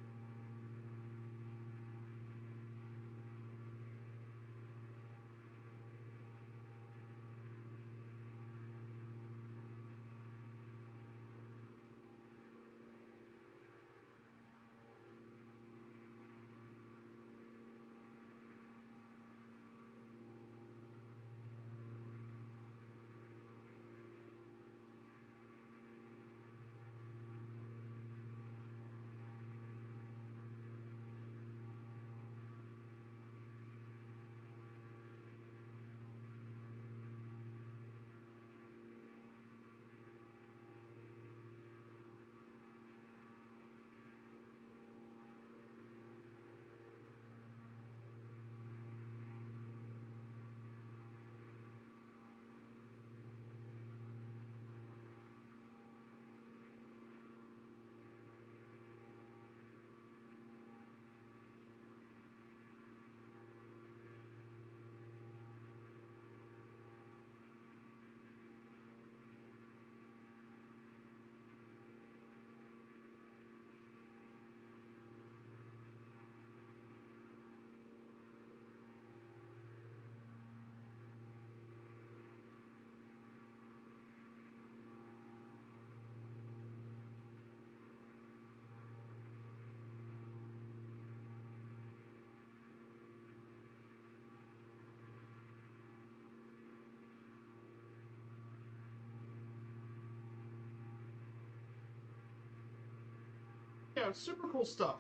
yeah, super cool stuff.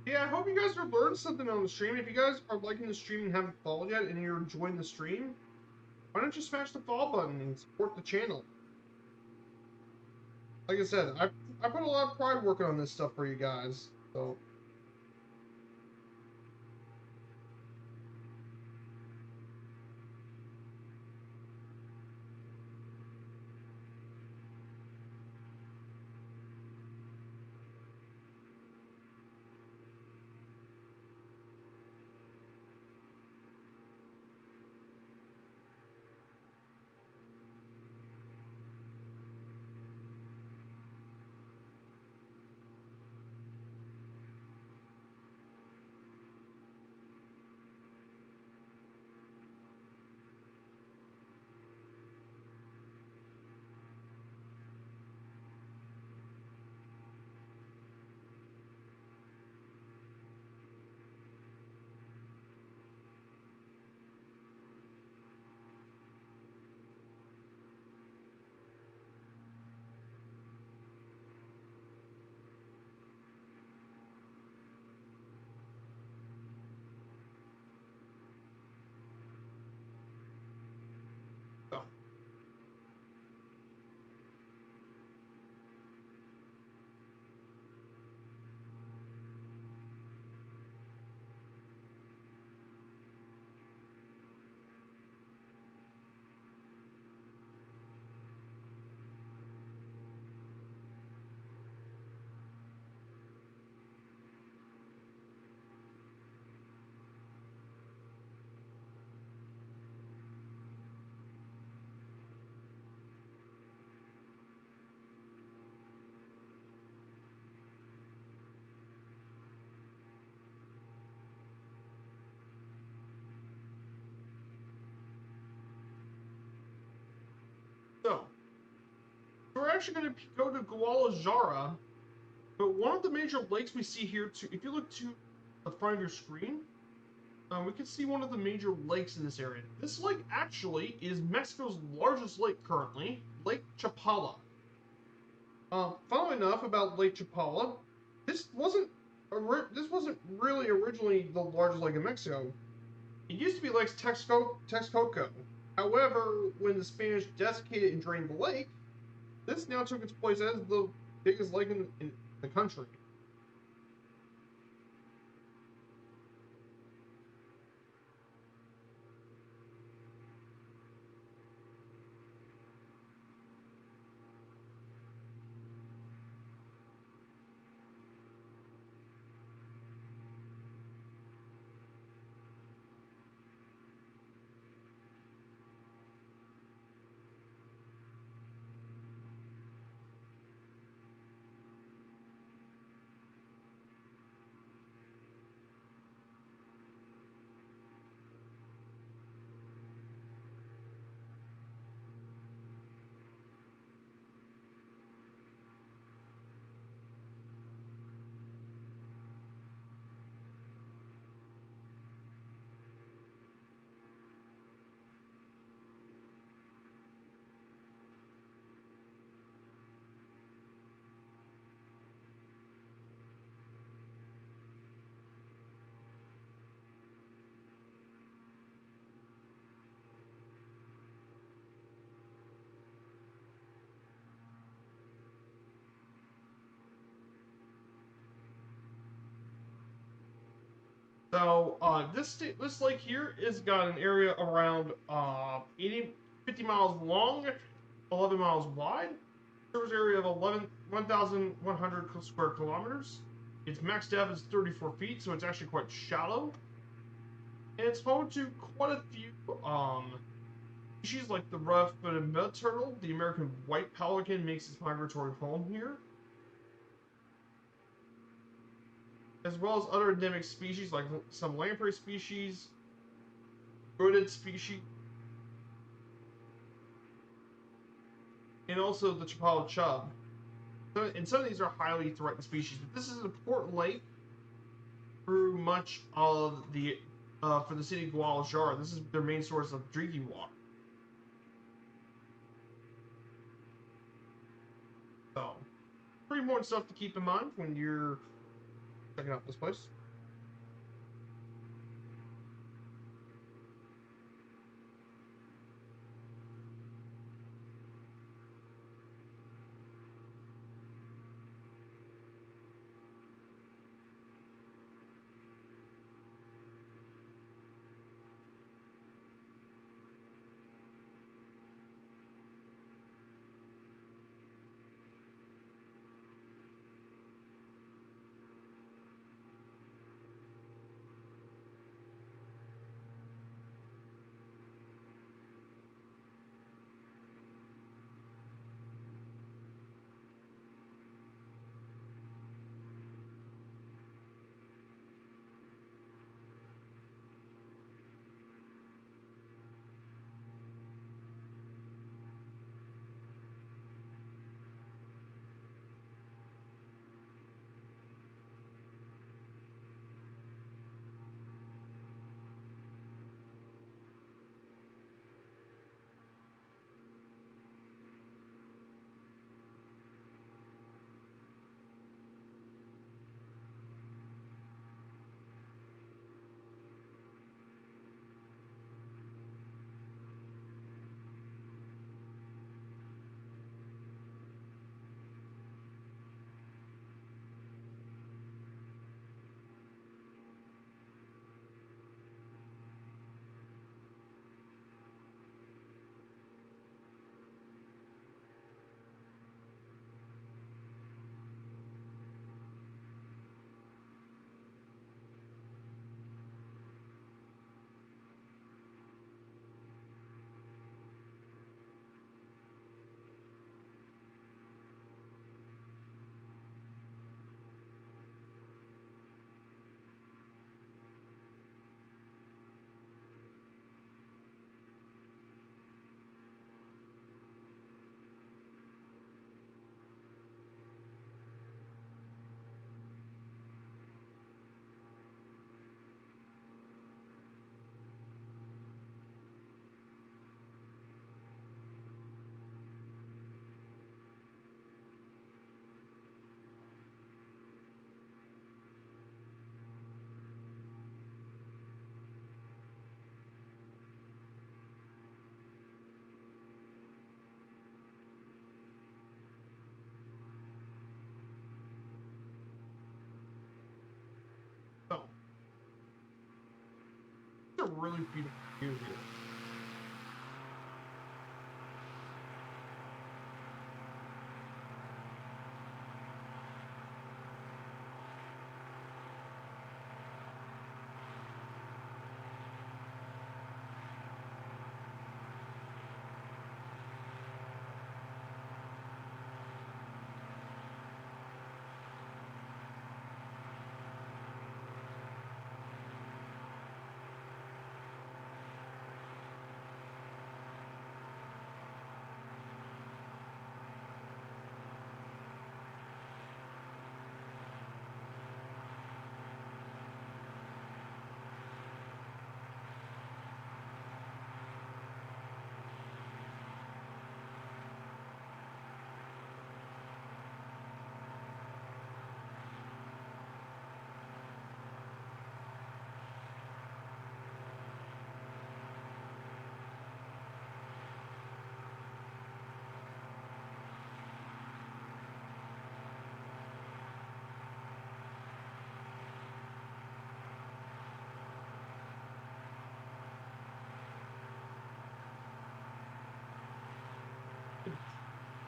Yeah, I hope you guys have learned something on the stream. If you guys are liking the stream and haven't followed yet, and you're enjoying the stream, why don't you smash the follow button and support the channel? Like I said, I put a lot of pride working on this stuff for you guys. So so we're actually going to go to Guadalajara, but one of the major lakes we see here, too, if you look to the front of your screen, we can see one of the major lakes in this area. This lake actually is Mexico's largest lake currently, Lake Chapala. Funnily enough, about Lake Chapala, this wasn't really originally the largest lake in Mexico. It used to be Lake Texcoco. However, when the Spanish desiccated and drained the lake, this now took its place as the biggest lake in the country. So this lake here is got an area around 50 miles long, 11 miles wide. Serves area of 1,100 square kilometers. Its max depth is 34 feet, so it's actually quite shallow. And it's home to quite a few species like the rough-footed mud turtle. The American white pelican makes its migratory home here, as well as other endemic species like some lamprey species, hooded species, and also the Chapala chub. And some of these are highly threatened species, but this is an important lake through much of the for the city of Guadalajara. This is their main source of drinking water. important stuff to keep in mind when you're checking out this place. So, it's a really beautiful view here.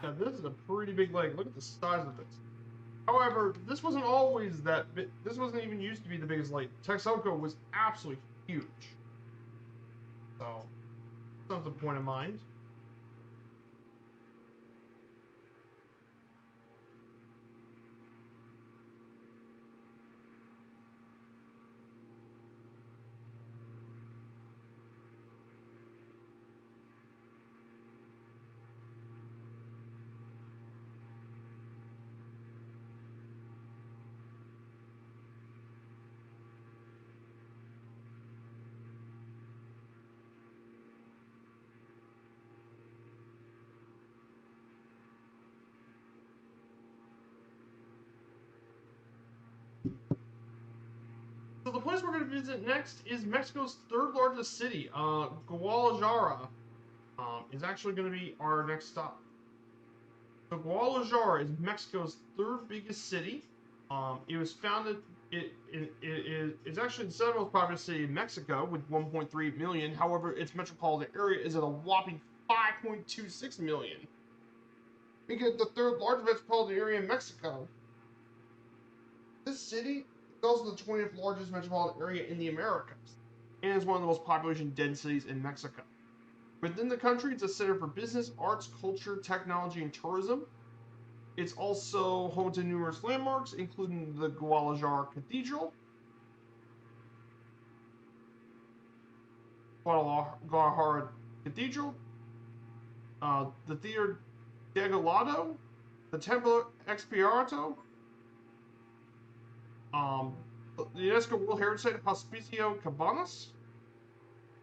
Now, this is a pretty big lake. Look at the size of this. However, this wasn't always that big. This wasn't even used to be the biggest lake. Texoco was absolutely huge. So, something to point in mind. to visit next is Mexico's third largest city. Guadalajara is actually going to be our next stop. So Guadalajara is Mexico's third biggest city. It was founded. It's actually the seventh most populous city in Mexico with 1.3 million. However, its metropolitan area is at a whopping 5.26 million, making it the third largest metropolitan area in Mexico. This city is also the 20th largest metropolitan area in the Americas, and is one of the most population dense cities in Mexico. Within the country, it's a center for business, arts, culture, technology, and tourism. It's also home to numerous landmarks, including the Guadalajara Cathedral, Guadalajara Cathedral, the Theater Degollado, the Templo Expiatorio, the UNESCO World Heritage Site of Hospicio Cabanas,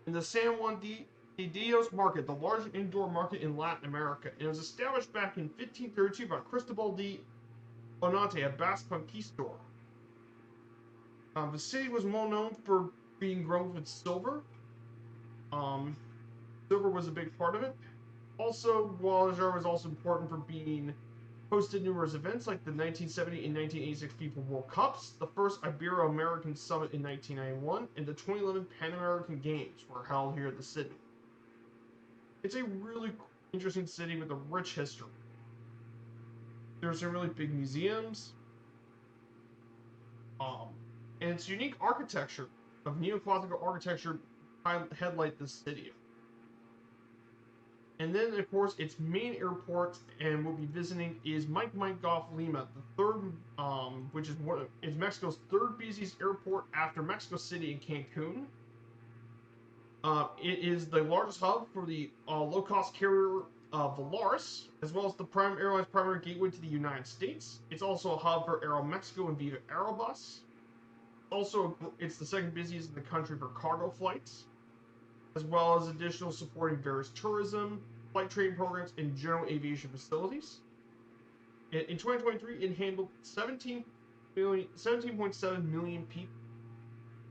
and the San Juan de Dios Market, the largest indoor market in Latin America. And it was established back in 1532 by Cristobal de Onate, a Basque conquistador. The city was well known for being grown with silver. Silver was a big part of it. Also, Guadalajara was also important for being hosted numerous events like the 1970 and 1986 FIFA World Cups, the first Ibero-American Summit in 1991, and the 2011 Pan American Games were held here at the city. It's a really interesting city with a rich history. There's some really big museums, and its unique architecture of neoclassical architecture headlight this city. And then, of course, its main airport, and we'll be visiting, is Mike Golf Lima, the third, which is Mexico's third busiest airport after Mexico City and Cancun. It is the largest hub for the low-cost carrier Volaris, as well as the airline's primary gateway to the United States. It's also a hub for Aeromexico and Viva Aerobus. Also, it's the second busiest in the country for cargo flights, as well as additional supporting various tourism, flight training programs, and general aviation facilities. In 2023, it handled 17.7 million people,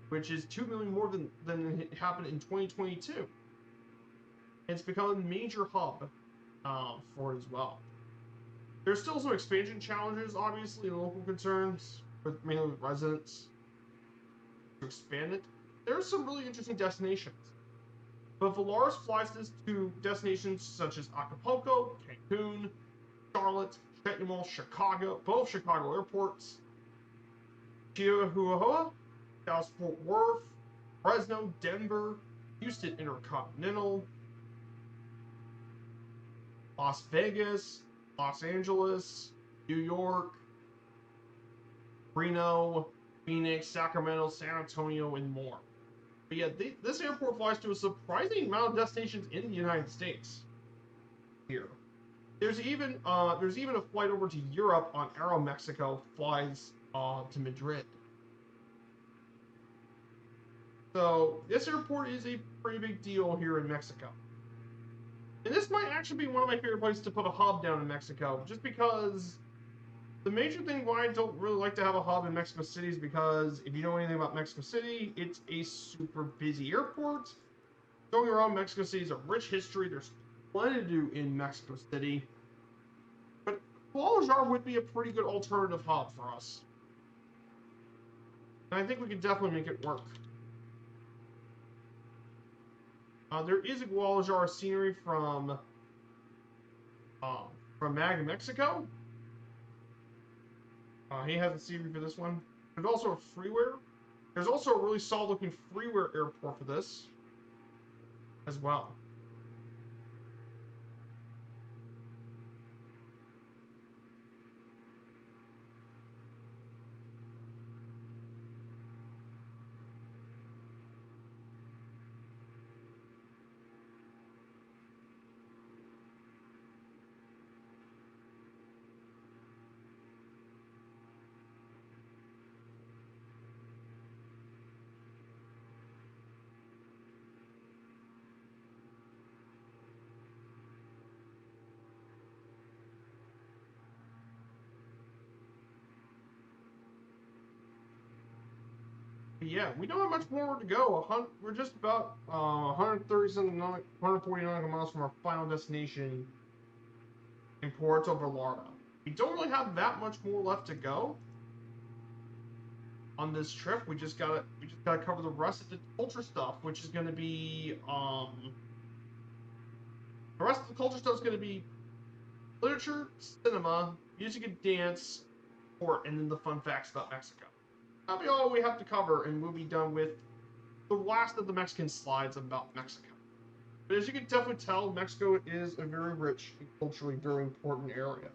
which is 2 million more than it happened in 2022. And it's become a major hub for it as well. There's still some expansion challenges, obviously, and local concerns, mainly with residents, to expand it. There are some really interesting destinations. But Volaris flies this to destinations such as Acapulco, Cancun, Charlotte, Chetumal, Chicago, both Chicago airports, Chihuahua, Dallas-Fort Worth, Fresno, Denver, Houston Intercontinental, Las Vegas, Los Angeles, New York, Reno, Phoenix, Sacramento, San Antonio, and more. But yeah, this airport flies to a surprising amount of destinations in the United States. Here, there's even a flight over to Europe on Aeromexico flies to Madrid. So this airport is a pretty big deal here in Mexico. And this might actually be one of my favorite places to put a hub down in Mexico, just because the major thing why I don't really like to have a hub in Mexico City is because if you know anything about Mexico City, it's a super busy airport. Don't get me wrong, Mexico City is a rich history. There's plenty to do in Mexico City. But Guadalajara would be a pretty good alternative hub for us. And I think we could definitely make it work. There is a Guadalajara scenery from Mag, Mexico. He has a scenery for this one. There's also a freeware. There's also a really solid-looking freeware airport for this as well. yeah, we don't have much more to go. We're just about 137, 149 miles from our final destination in Puerto Vallarta. We don't really have that much more left to go on this trip. We just gotta cover the rest of the culture stuff, which is gonna be the rest of the culture stuff is gonna be literature, cinema, music and dance, sport, and then the fun facts about Mexico. That'll be all we have to cover, and we'll be done with the last of the Mexican slides about Mexico. But as you can definitely tell, Mexico is a very rich and culturally very important area.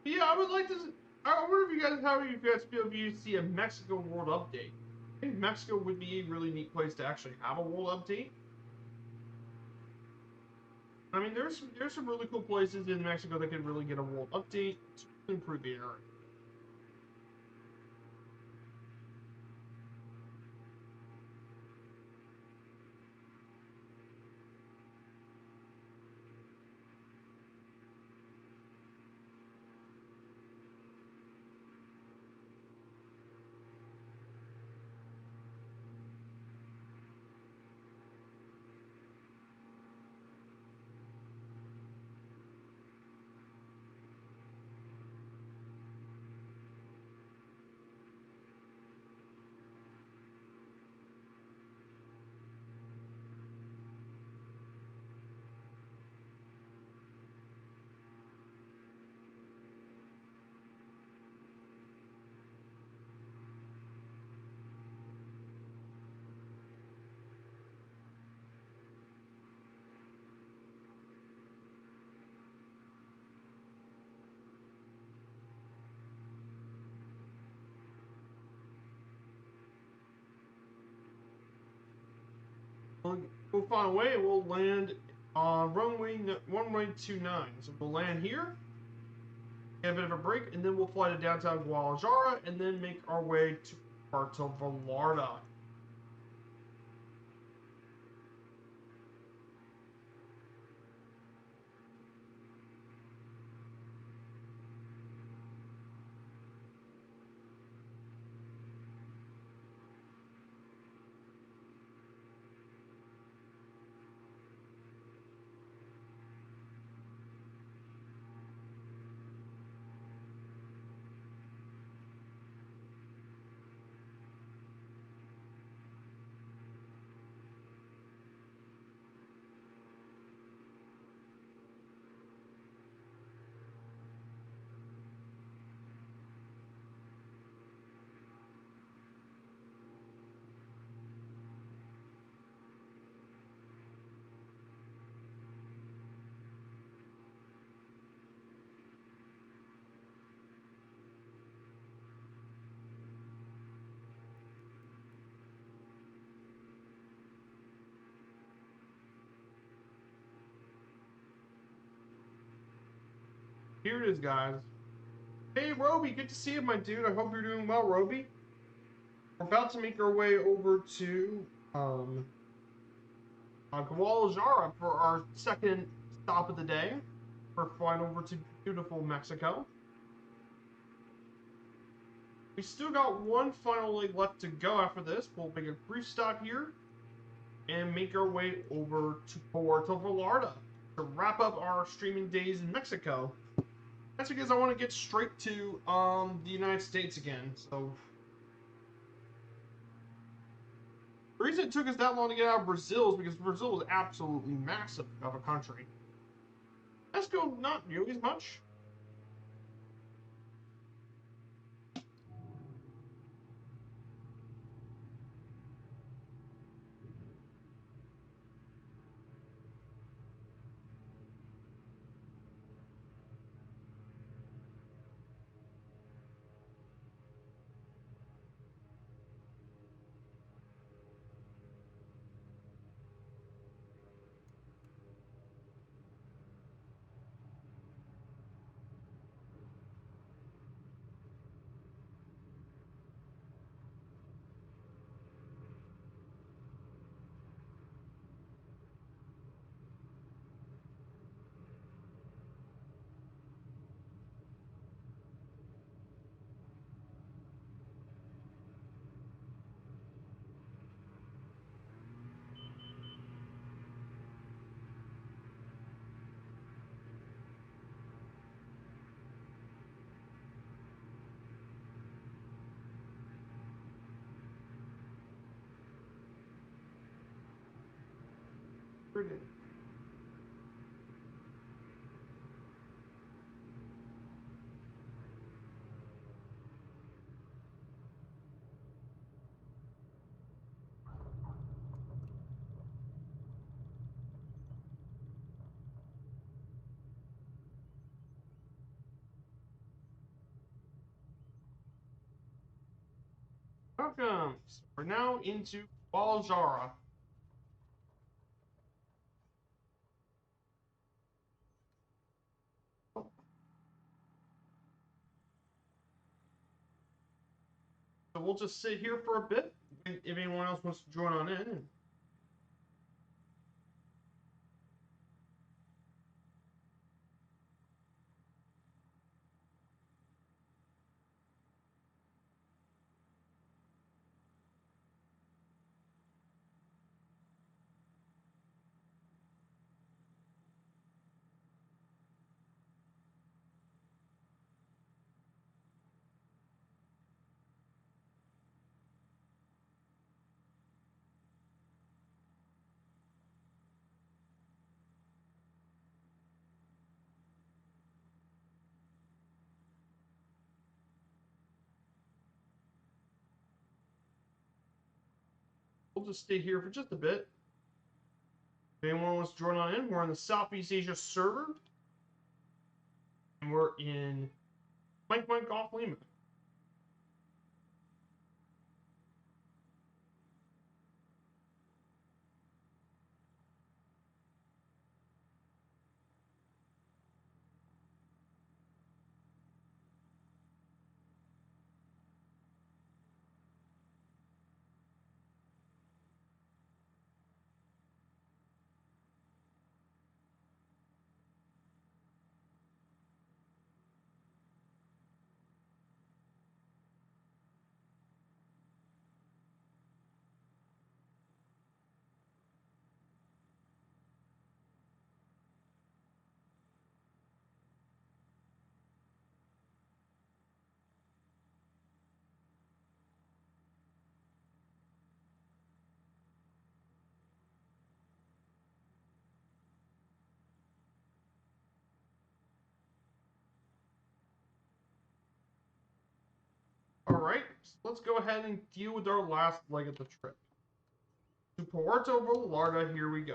But yeah, I would like to. I wonder if you guys, how you guys feel if you see a Mexico World Update. I think Mexico would be a really neat place to actually have a World Update. I mean, there's some really cool places in Mexico that could really get a World Update to improve the area. We'll find a way. We'll land on runway 29. So we'll land here, get a bit of a break, and then we'll fly to downtown Guadalajara, and then make our way to Puerto Vallarta. Here it is, guys. Hey, Roby, good to see you, my dude. I hope you're doing well, Roby. We're about to make our way over to Guadalajara for our second stop of the day. We're flying over to beautiful Mexico. We still got one final leg left to go after this. We'll make a brief stop here and make our way over to Puerto Vallarta to wrap up our streaming days in Mexico. That's because I want to get straight to the United States again. So the reason it took us that long to get out of Brazil is because Brazil is absolutely massive of a country. Mexico, not nearly as much. Brilliant. Welcome. So we're now into Guadalajara. So we'll just sit here for a bit if anyone else wants to join on in. We'll just stay here for just a bit. If anyone wants to join on in, we're on the Southeast Asia server. And we're in Mike Golf Lima. Alright, so let's go ahead and deal with our last leg of the trip. To Puerto Vallarta, here we go.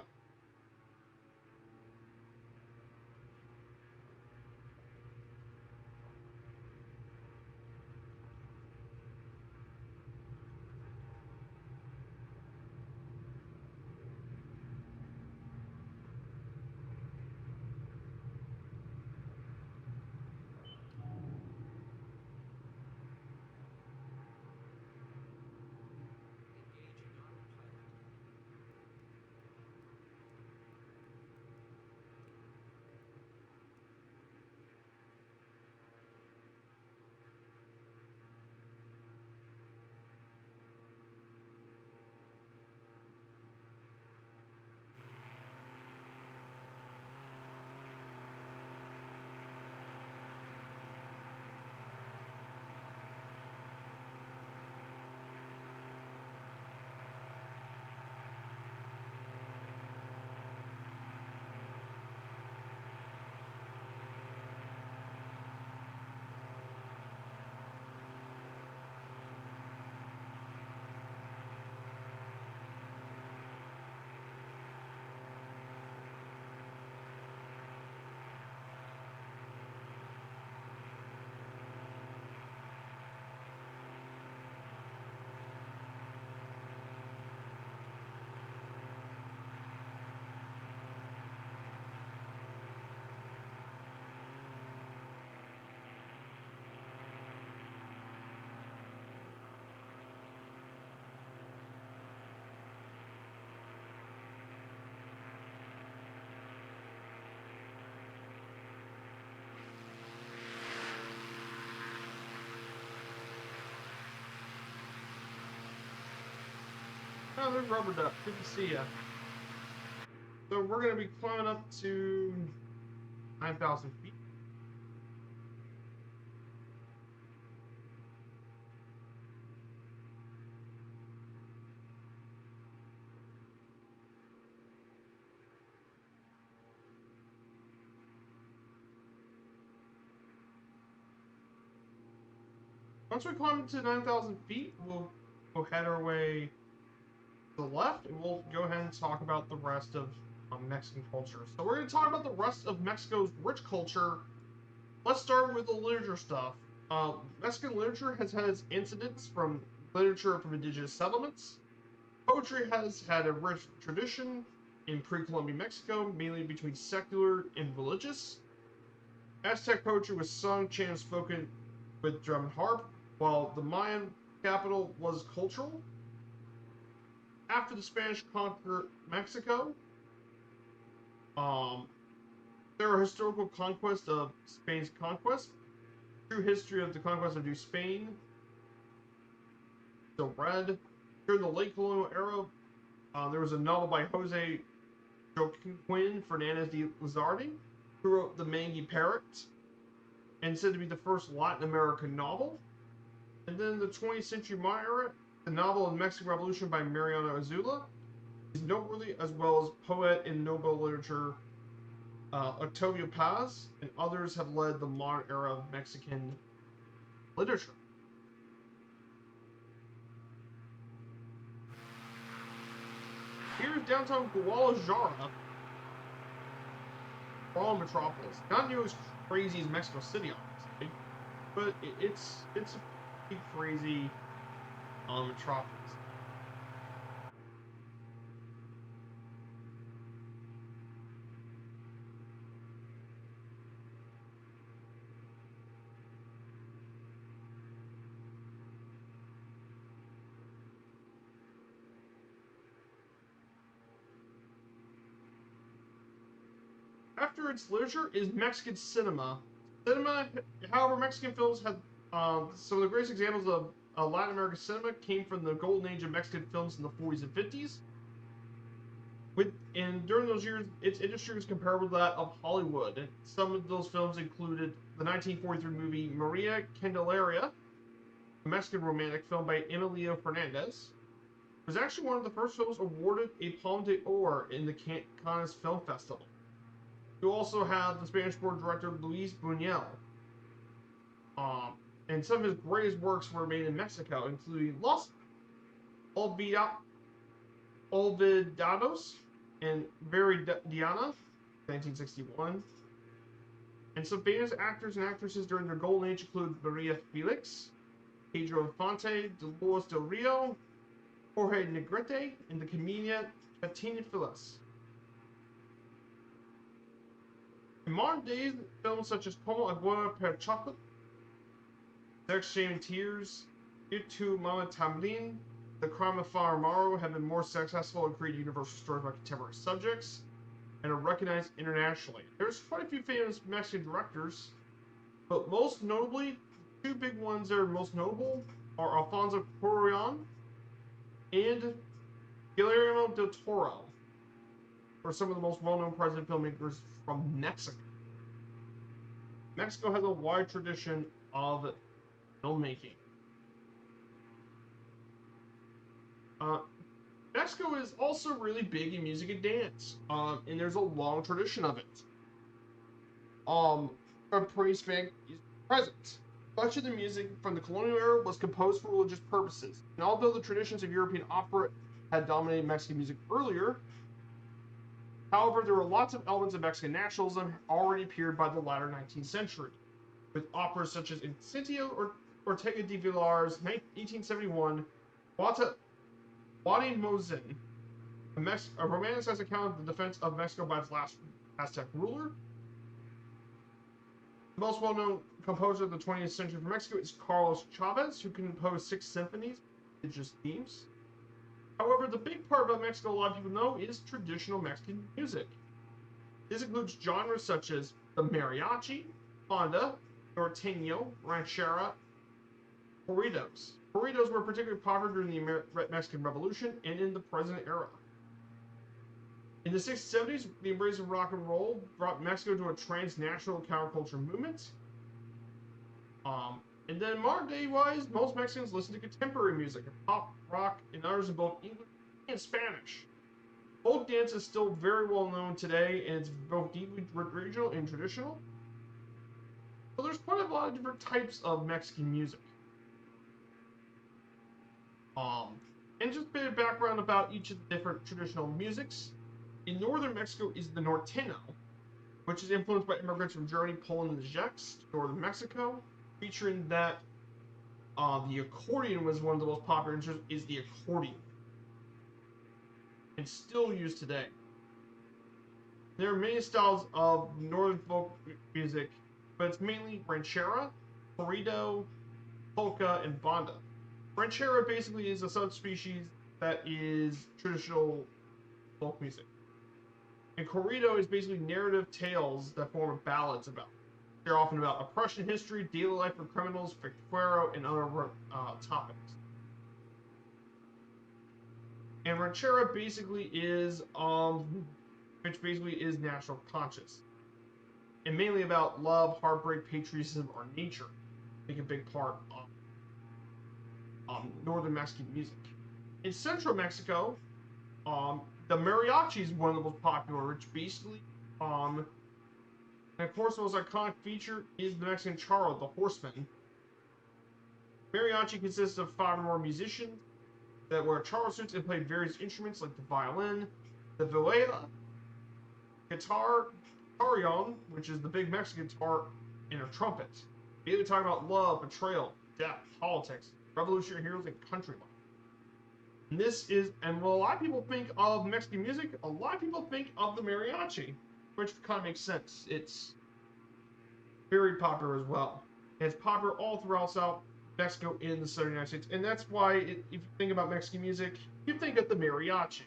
Oh, there's Rubber Duck. Good to see ya. So we're going to be climbing up to 9,000 feet. Once we climb to 9,000 feet, we'll head our way to the left, and we'll go ahead and talk about the rest of Mexican culture. So we're going to talk about the rest of Mexico's rich culture. Let's start with the literature stuff. Mexican literature has had its incidents from literature from indigenous settlements. Poetry has had a rich tradition in pre-Columbian Mexico, mainly between secular and religious. Aztec poetry was sung, chanted, spoken with drum and harp, while the Mayan capital was cultural. After the Spanish conquered Mexico, there are historical conquests of Spain's conquest. True history of the conquest of New Spain, still read. During the late colonial era, there was a novel by Jose Joaquin Fernandez de Lizardi, who wrote The Mangy Parrot, and said to be the first Latin American novel. And then the 20th century Maya era, the novel of the Mexican Revolution by Mariano Azula is noteworthy, as well as poet in Nobel literature Octavio Paz, and others have led the modern era of Mexican literature. Here's downtown Guadalajara, Guadalajara metropolis. Not nearly as crazy as Mexico City, obviously, but it's a pretty crazy metropolis. After its literature is Mexican cinema. However, Mexican films have some of the greatest examples of Latin American cinema came from the golden age of Mexican films in the 40s and 50s. And during those years, its industry was comparable to that of Hollywood. And some of those films included the 1943 movie Maria Candelaria, a Mexican romantic film by Emilio Fernandez. It was actually one of the first films awarded a Palme d'Or in the Cannes Film Festival. You also have the Spanish-born director Luis Buñuel. And some of his greatest works were made in Mexico, including Los Olvidados and Viridiana, 1961. And some famous actors and actresses during their golden age include Maria Felix, Pedro Infante, Dolores Del Rio, Jorge Negrete, and the comedian Katina Phyllis. In modern days, films such as Como Agua per Chocolate, Sex, Shame, and Tears, Ir Tu Mama Tamblin, The Crime of Father Amaro have been more successful and created universal stories about contemporary subjects and are recognized internationally. There's quite a few famous Mexican directors, but most notably, two big ones that are most notable are Alfonso Cuarón and Guillermo del Toro, are some of the most well-known present filmmakers from Mexico. Mexico has a wide tradition of filmmaking. Mexico is also really big in music and dance, and there's a long tradition of it. From pre-Hispanic present. Much of the music from the colonial era was composed for religious purposes, and although the traditions of European opera had dominated Mexican music earlier, however, there were lots of elements of Mexican nationalism already appeared by the latter 19th century, with operas such as Incentio or Ortega de Villar's 1871 Guatimozin, a romanticized account of the defense of Mexico by its last Aztec ruler. The most well-known composer of the 20th century for Mexico is Carlos Chavez, who composed 6 symphonies, indigenous themes. However, the big part about Mexico a lot of people know is traditional Mexican music. This includes genres such as the mariachi, banda, norteño, ranchera, Corridos. Corridos were particularly popular during the Mexican Revolution and in the present era. In the 60s and 70s, the embrace of rock and roll brought Mexico to a transnational counterculture movement. And then modern day wise, most Mexicans listen to contemporary music, pop, rock, and others in both English and Spanish. Folk dance is still very well known today, and it's both deeply regional and traditional. So there's quite a lot of different types of Mexican music. And just a bit of background about each of the different traditional musics. In northern Mexico is the norteño, which is influenced by immigrants from Germany, Poland, and the Czechs, northern Mexico, featuring that the accordion was one of the most popular instruments, is the accordion. It's still used today. There are many styles of northern folk music, but it's mainly ranchera, corrido, polka, and banda. Ranchera basically is a subspecies that is traditional folk music. And corrido is basically narrative tales that form ballads about. They're often about oppression history, daily life of criminals, fuero, and other topics. And ranchera basically is, which basically is national conscious, and mainly about love, heartbreak, patriotism, or nature. Make a big part of northern Mexican music. In central Mexico, the mariachi is one of the most popular, which basically, and of course, the most iconic feature is the Mexican charro, the horseman. Mariachi consists of 5 or more musicians that wear charro suits and play various instruments like the violin, the vihuela, guitar, carillon, which is the big Mexican guitar, and a trumpet. They talk about love, betrayal, death, politics, revolutionary heroes, and country life. And this is, and when a lot of people think of Mexican music, a lot of people think of the mariachi, which kind of makes sense. It's very popular as well. And it's popular all throughout South Mexico in the southern United States. And that's why, if you think about Mexican music, you think of the mariachi.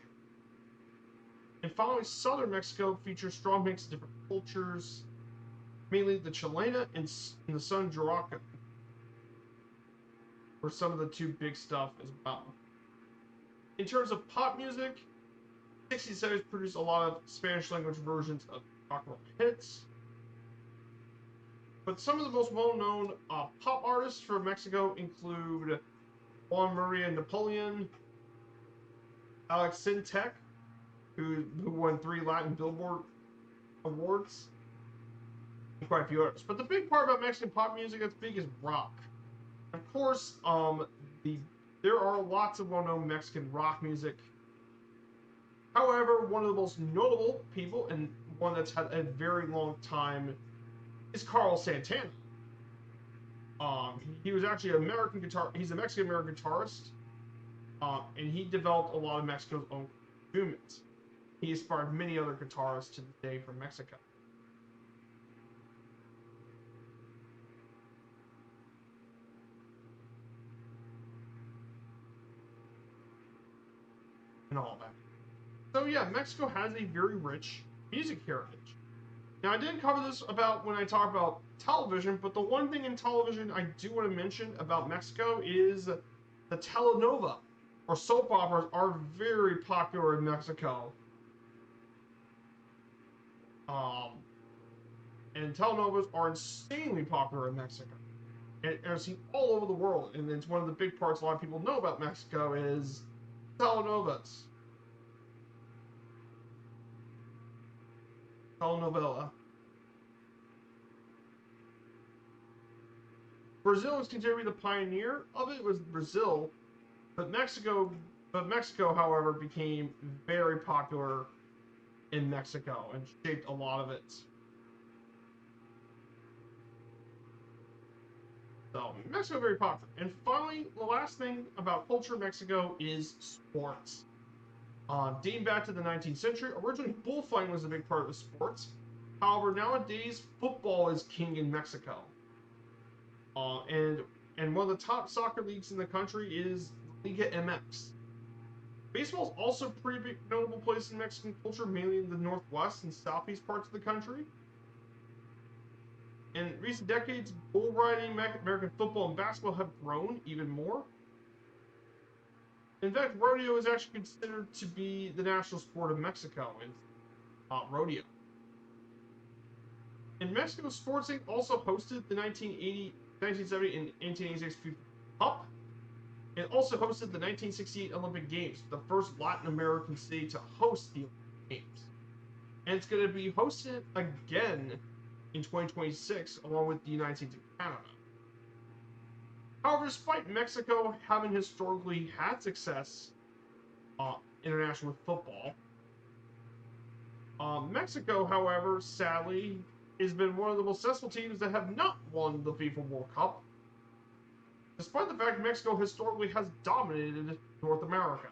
And finally, southern Mexico features strong mix of different cultures, mainly the Chilena and the Son Juraca, where some of the two big stuff is about. In terms of pop music, 60s and 70s produced a lot of Spanish language versions of rock and roll hits. But some of the most well-known pop artists from Mexico include Juan Maria Napoleon, Alex Sintek, who won 3 Latin Billboard awards, and quite a few others. But the big part about Mexican pop music that's big is rock. Of course, there are lots of well-known Mexican rock music. However, one of the most notable people, and one that's had a very long time, is Carlos Santana. He was actually he's a Mexican-American guitarist, and he developed a lot of Mexico's own movements. He inspired many other guitarists to this day from Mexico. And all that. So yeah, Mexico has a very rich music heritage. Now, I didn't cover this about when I talk about television, but the one thing in television I do want to mention about Mexico is the telenovela, or soap operas, are very popular in Mexico. And telenovelas are insanely popular in Mexico. And are seen all over the world. And it's one of the big parts a lot of people know about Mexico is telenovelas. Telenovela. Brazil is considered to be the pioneer of it. It was Brazil, but Mexico, however, became very popular in Mexico and shaped a lot of it. So Mexico very popular. And finally, the last thing about culture in Mexico is sports. Dating back to the 19th century, originally bullfighting was a big part of the sports. However, nowadays football is king in Mexico. And one of the top soccer leagues in the country is Liga MX. Baseball is also a pretty big notable place in Mexican culture, mainly in the northwest and southeast parts of the country. In recent decades, bull riding, American football, and basketball have grown even more. In fact, rodeo is actually considered to be the national sport of Mexico, and rodeo. In Mexico, Sports Inc. also hosted the 1980, 1970, and 1986 FIFA Cup, and also hosted the 1968 Olympic Games, the first Latin American city to host the Olympic Games. And it's going to be hosted again in 2026, along with the United States and Canada. However, despite Mexico having historically had success international with football, Mexico, however, sadly, has been one of the most successful teams that have not won the FIFA World Cup, despite the fact Mexico historically has dominated North America.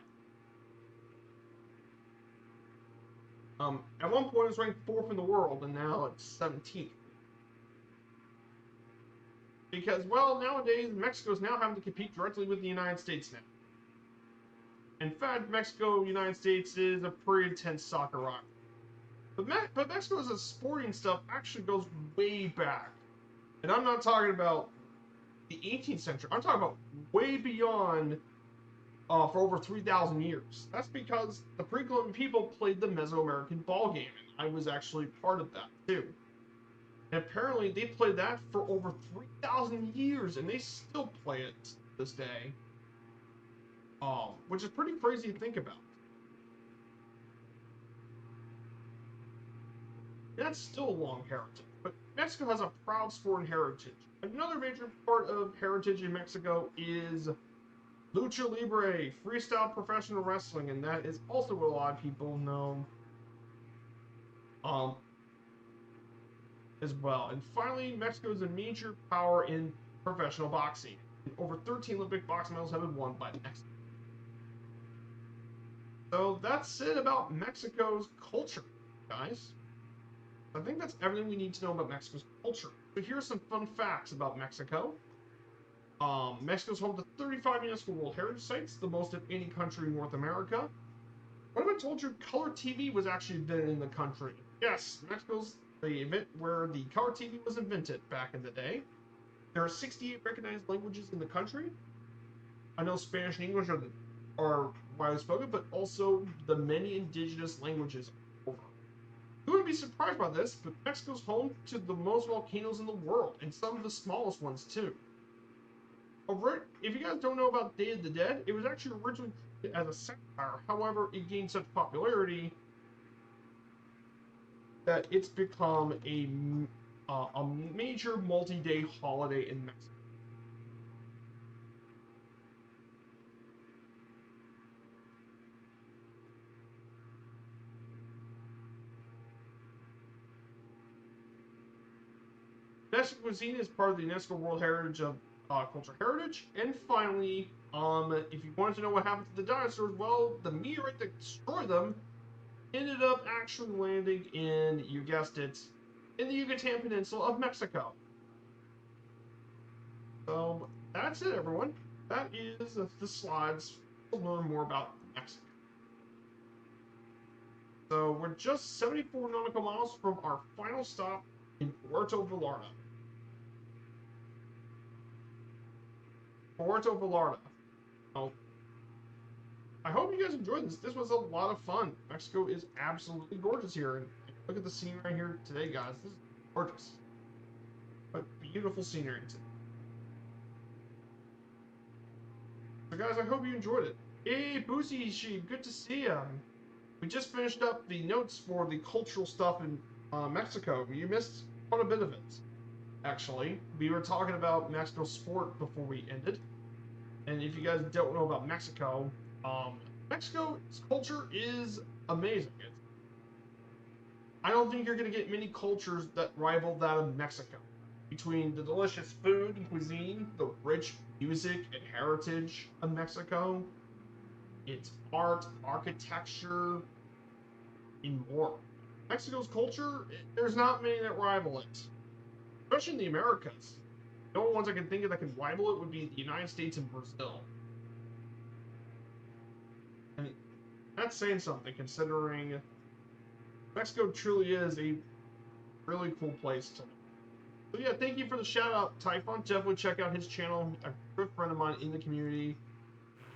At one point, it was ranked 4th in the world, and now it's 17th. Because, well, nowadays, Mexico is now having to compete directly with the United States now. In fact, Mexico-United States is a pretty intense soccer rivalry. But Mexico's sporting stuff actually goes way back. And I'm not talking about the 18th century. I'm talking about way beyond for over 3,000 years. That's because the pre-Columbian people played the Mesoamerican ball game, and I was actually part of that too. And apparently they played that for over 3,000 years, and they still play it to this day. Which is pretty crazy to think about. That's still a long heritage, but Mexico has a proud sporting heritage. Another major part of heritage in Mexico is lucha libre, freestyle professional wrestling, and that is also what a lot of people know as well. And finally, Mexico is a major power in professional boxing. Over 13 Olympic boxing medals have been won by Mexico. So that's it about Mexico's culture, guys. I think that's everything we need to know about Mexico's culture. So here's some fun facts about Mexico. Mexico's home to 35 UNESCO World Heritage Sites, the most of any country in North America. What if I told you color TV was actually invented in the country? Yes, Mexico's the event where the color TV was invented back in the day. There are 68 recognized languages in the country. I know Spanish and English are widely spoken, but also the many indigenous languages are over. You wouldn't be surprised by this, but Mexico's home to the most volcanoes in the world, and some of the smallest ones too. If you guys don't know about Day of the Dead, it was actually originally created as a satire. However, it gained such popularity that it's become a major multi-day holiday in Mexico. Mexican cuisine is part of the UNESCO World Heritage of Cultural Heritage. And finally, if you wanted to know what happened to the dinosaurs, well, the meteorite that destroyed them ended up actually landing in, you guessed it, in the Yucatan Peninsula of Mexico. So that's it, everyone. That is the slides to learn more about Mexico. So we're just 74 nautical miles from our final stop in Puerto Vallarta. Puerto Vallarta. Oh, I hope you guys enjoyed this. This was a lot of fun. Mexico is absolutely gorgeous here. And look at the scene right here today, guys. This is gorgeous. But beautiful scenery today. So guys, I hope you enjoyed it. Hey, Boozy Sheep, good to see you. We just finished up the notes for the cultural stuff in Mexico. You missed quite a bit of it, actually. We were talking about Mexico sport before we ended. And if you guys don't know about Mexico, Mexico's culture is amazing. I don't think you're going to get many cultures that rival that of Mexico. Between the delicious food and cuisine, the rich music and heritage of Mexico, its art, architecture, and more. Mexico's culture, there's not many that rival it. Especially in the Americas. The only ones I can think of that can rival it would be the United States and Brazil. And that's saying something, considering Mexico truly is a really cool place to live. So yeah, thank you for the shout out, Typhon. Definitely check out his channel. A good friend of mine in the community.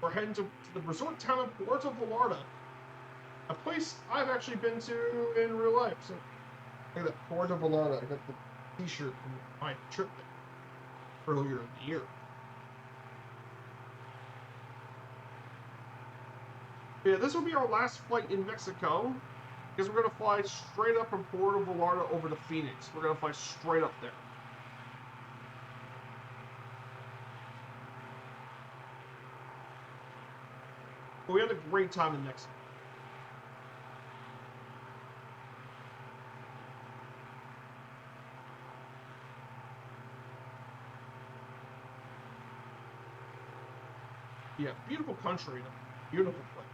We're heading to the resort town of Puerto Vallarta, a place I've actually been to in real life. So look at that, Puerto Vallarta. I got the T-shirt from my trip there earlier in the year. Yeah, this will be our last flight in Mexico because we're gonna fly straight up from Puerto Vallarta over to Phoenix. We're gonna fly straight up there. But we had a great time in Mexico. Yeah, beautiful country, beautiful place.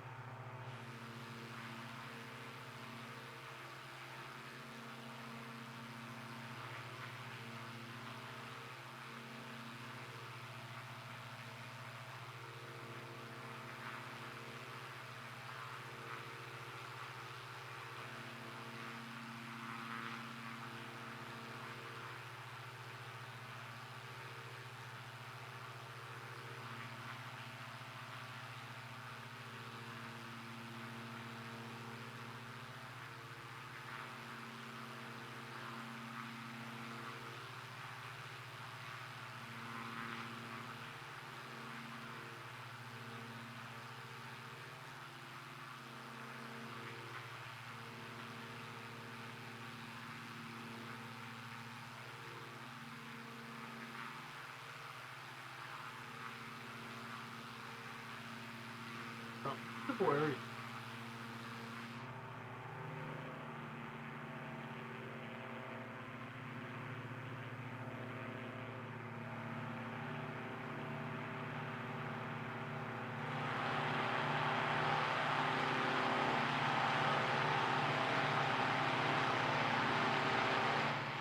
Beautiful area.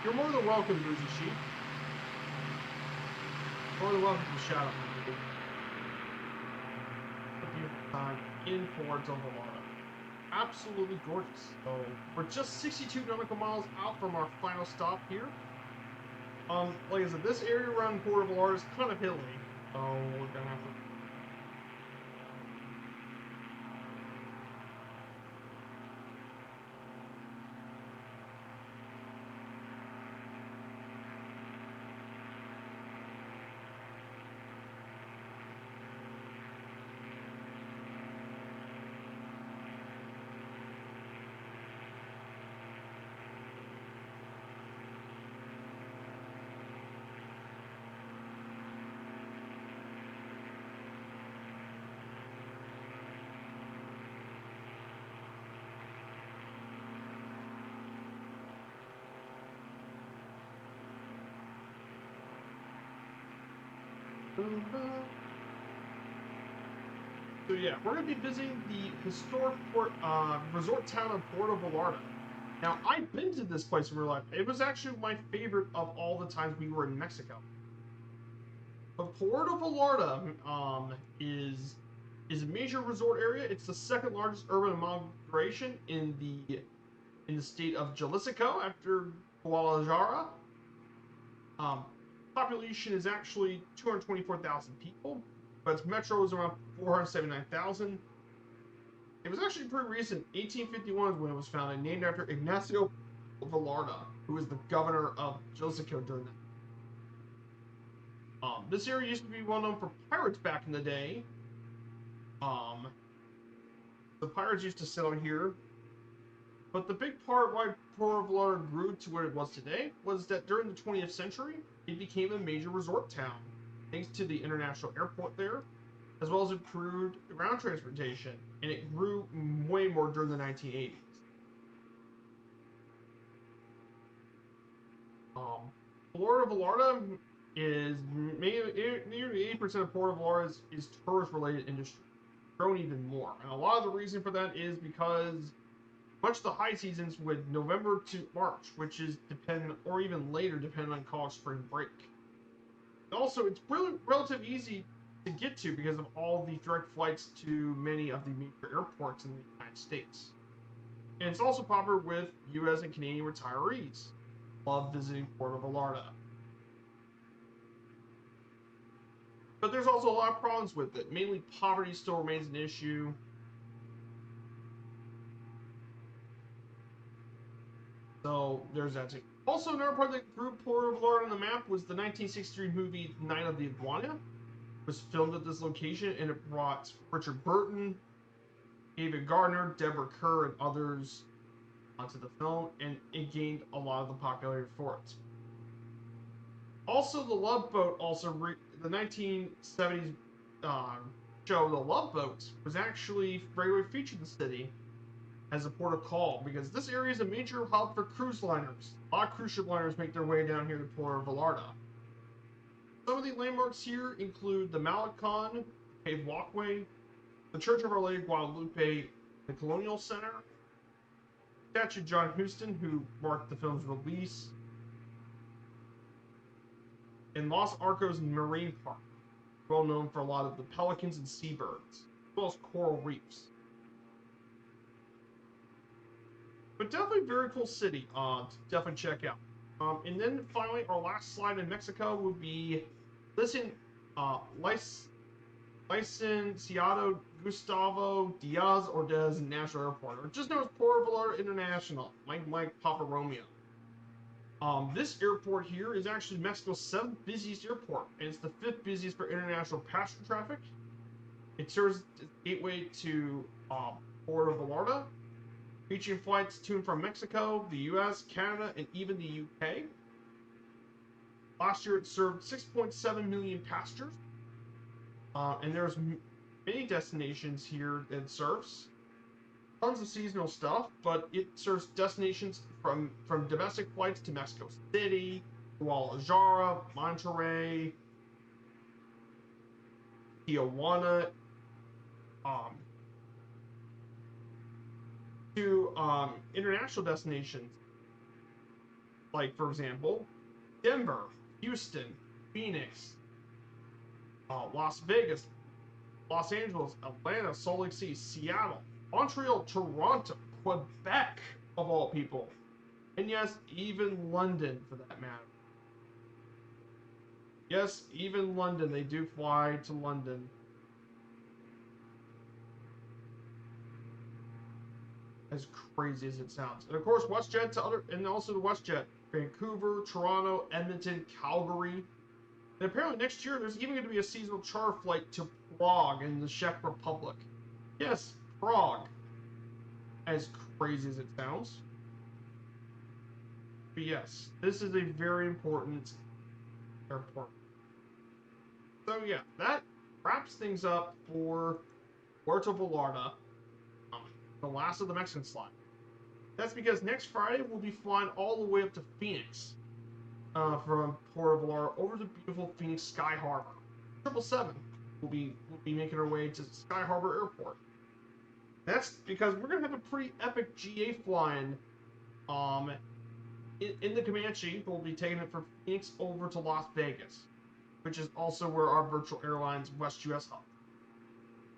You're more than welcome, Boozy Sheep. More than welcome to shout out for me. A beautiful time in Puerto Vallarta. Absolutely gorgeous. So we're just 62 nautical miles out from our final stop here. Like I said, this area around Puerto Vallarta is kind of hilly, so we're gonna have to. So yeah, we're going to be visiting the historic resort town of Puerto Vallarta. Now, I've been to this place in real life. It was actually my favorite of all the times we were in Mexico. But Puerto Vallarta is a major resort area. It's the second largest urban migration in the state of Jalisco after Guadalajara. Um, Population is actually 224,000 people, but its metro is around 479,000. It was actually pretty recent. 1851 is when it was founded, named after Ignacio Vallarta, who was the governor of Jalisco during that. This area used to be well known for pirates back in the day. Um, the pirates used to settle here, but the big part why Puerto Vallarta grew to where it was today was that during the 20th century, it became a major resort town, thanks to the international airport there, as well as improved ground transportation, and it grew way more during the 1980s. Puerto Vallarta is nearly 80% of Puerto Vallarta is tourist-related industry, grown even more, and a lot of the reason for that is because much of the high seasons with November to March, which is dependent, or even later, depending on college spring break. Also, it's really relatively easy to get to because of all the direct flights to many of the major airports in the United States. And it's also popular with U.S. and Canadian retirees. Love visiting Puerto Vallarta. But there's also a lot of problems with it. Mainly poverty still remains an issue. So there's that too. Also, another part that grew Port of Florida on the map was the 1963 movie Night of the Iguana. It was filmed at this location, and it brought Richard Burton, David Gardner, Deborah Kerr, and others onto the film, and it gained a lot of the popularity for it. Also, the Love Boat the 1970s show The Love Boat was actually regularly featured in the city as a port of call, because this area is a major hub for cruise liners. A lot of cruise ship liners make their way down here to Port of Vallarta. Some of the landmarks here include the Malecon paved walkway, the Church of Our Lady of Guadalupe, the Colonial Center, statue of John Huston, who marked the film's release, and Los Arcos Marine Park, well known for a lot of the pelicans and seabirds, as well as coral reefs. But definitely a very cool city to definitely check out. And then finally, our last slide in Mexico would be Licenciado Gustavo Diaz Ordaz National Airport, or just known as Puerto Vallarta International, Mike Papa Romeo. This airport here is actually Mexico's 7th busiest airport, and it's the 5th busiest for international passenger traffic. It serves as a gateway to Puerto Vallarta, featuring flights to and from Mexico, the US, Canada, and even the UK. Last year it served 6.7 million passengers, and there's many destinations here that it serves. Tons of seasonal stuff, but it serves destinations from domestic flights to Mexico City, Guadalajara, Monterrey, Tijuana, to international destinations, like, for example, Denver, Houston, Phoenix, Las Vegas, Los Angeles, Atlanta, Salt Lake City, Seattle, Montreal, Toronto, Quebec, of all people, and yes, even London, for that matter. Yes, even London. They do fly to London. As crazy as it sounds. And of course, WestJet and also the WestJet, Vancouver, Toronto, Edmonton, Calgary. And apparently next year, there's even going to be a seasonal charter flight to Prague in the Czech Republic. Yes, Prague. As crazy as it sounds. But yes, this is a very important airport. So yeah, that wraps things up for Puerto Vallarta, the last of the Mexican slide. That's because next Friday we'll be flying all the way up to Phoenix, from Puerto Vallarta over to beautiful Phoenix Sky Harbor. 777 will be making our way to Sky Harbor Airport. That's because we're gonna have a pretty epic GA flying, in the Comanche. We'll be taking it from Phoenix over to Las Vegas, which is also where our Virtual Airlines West US hub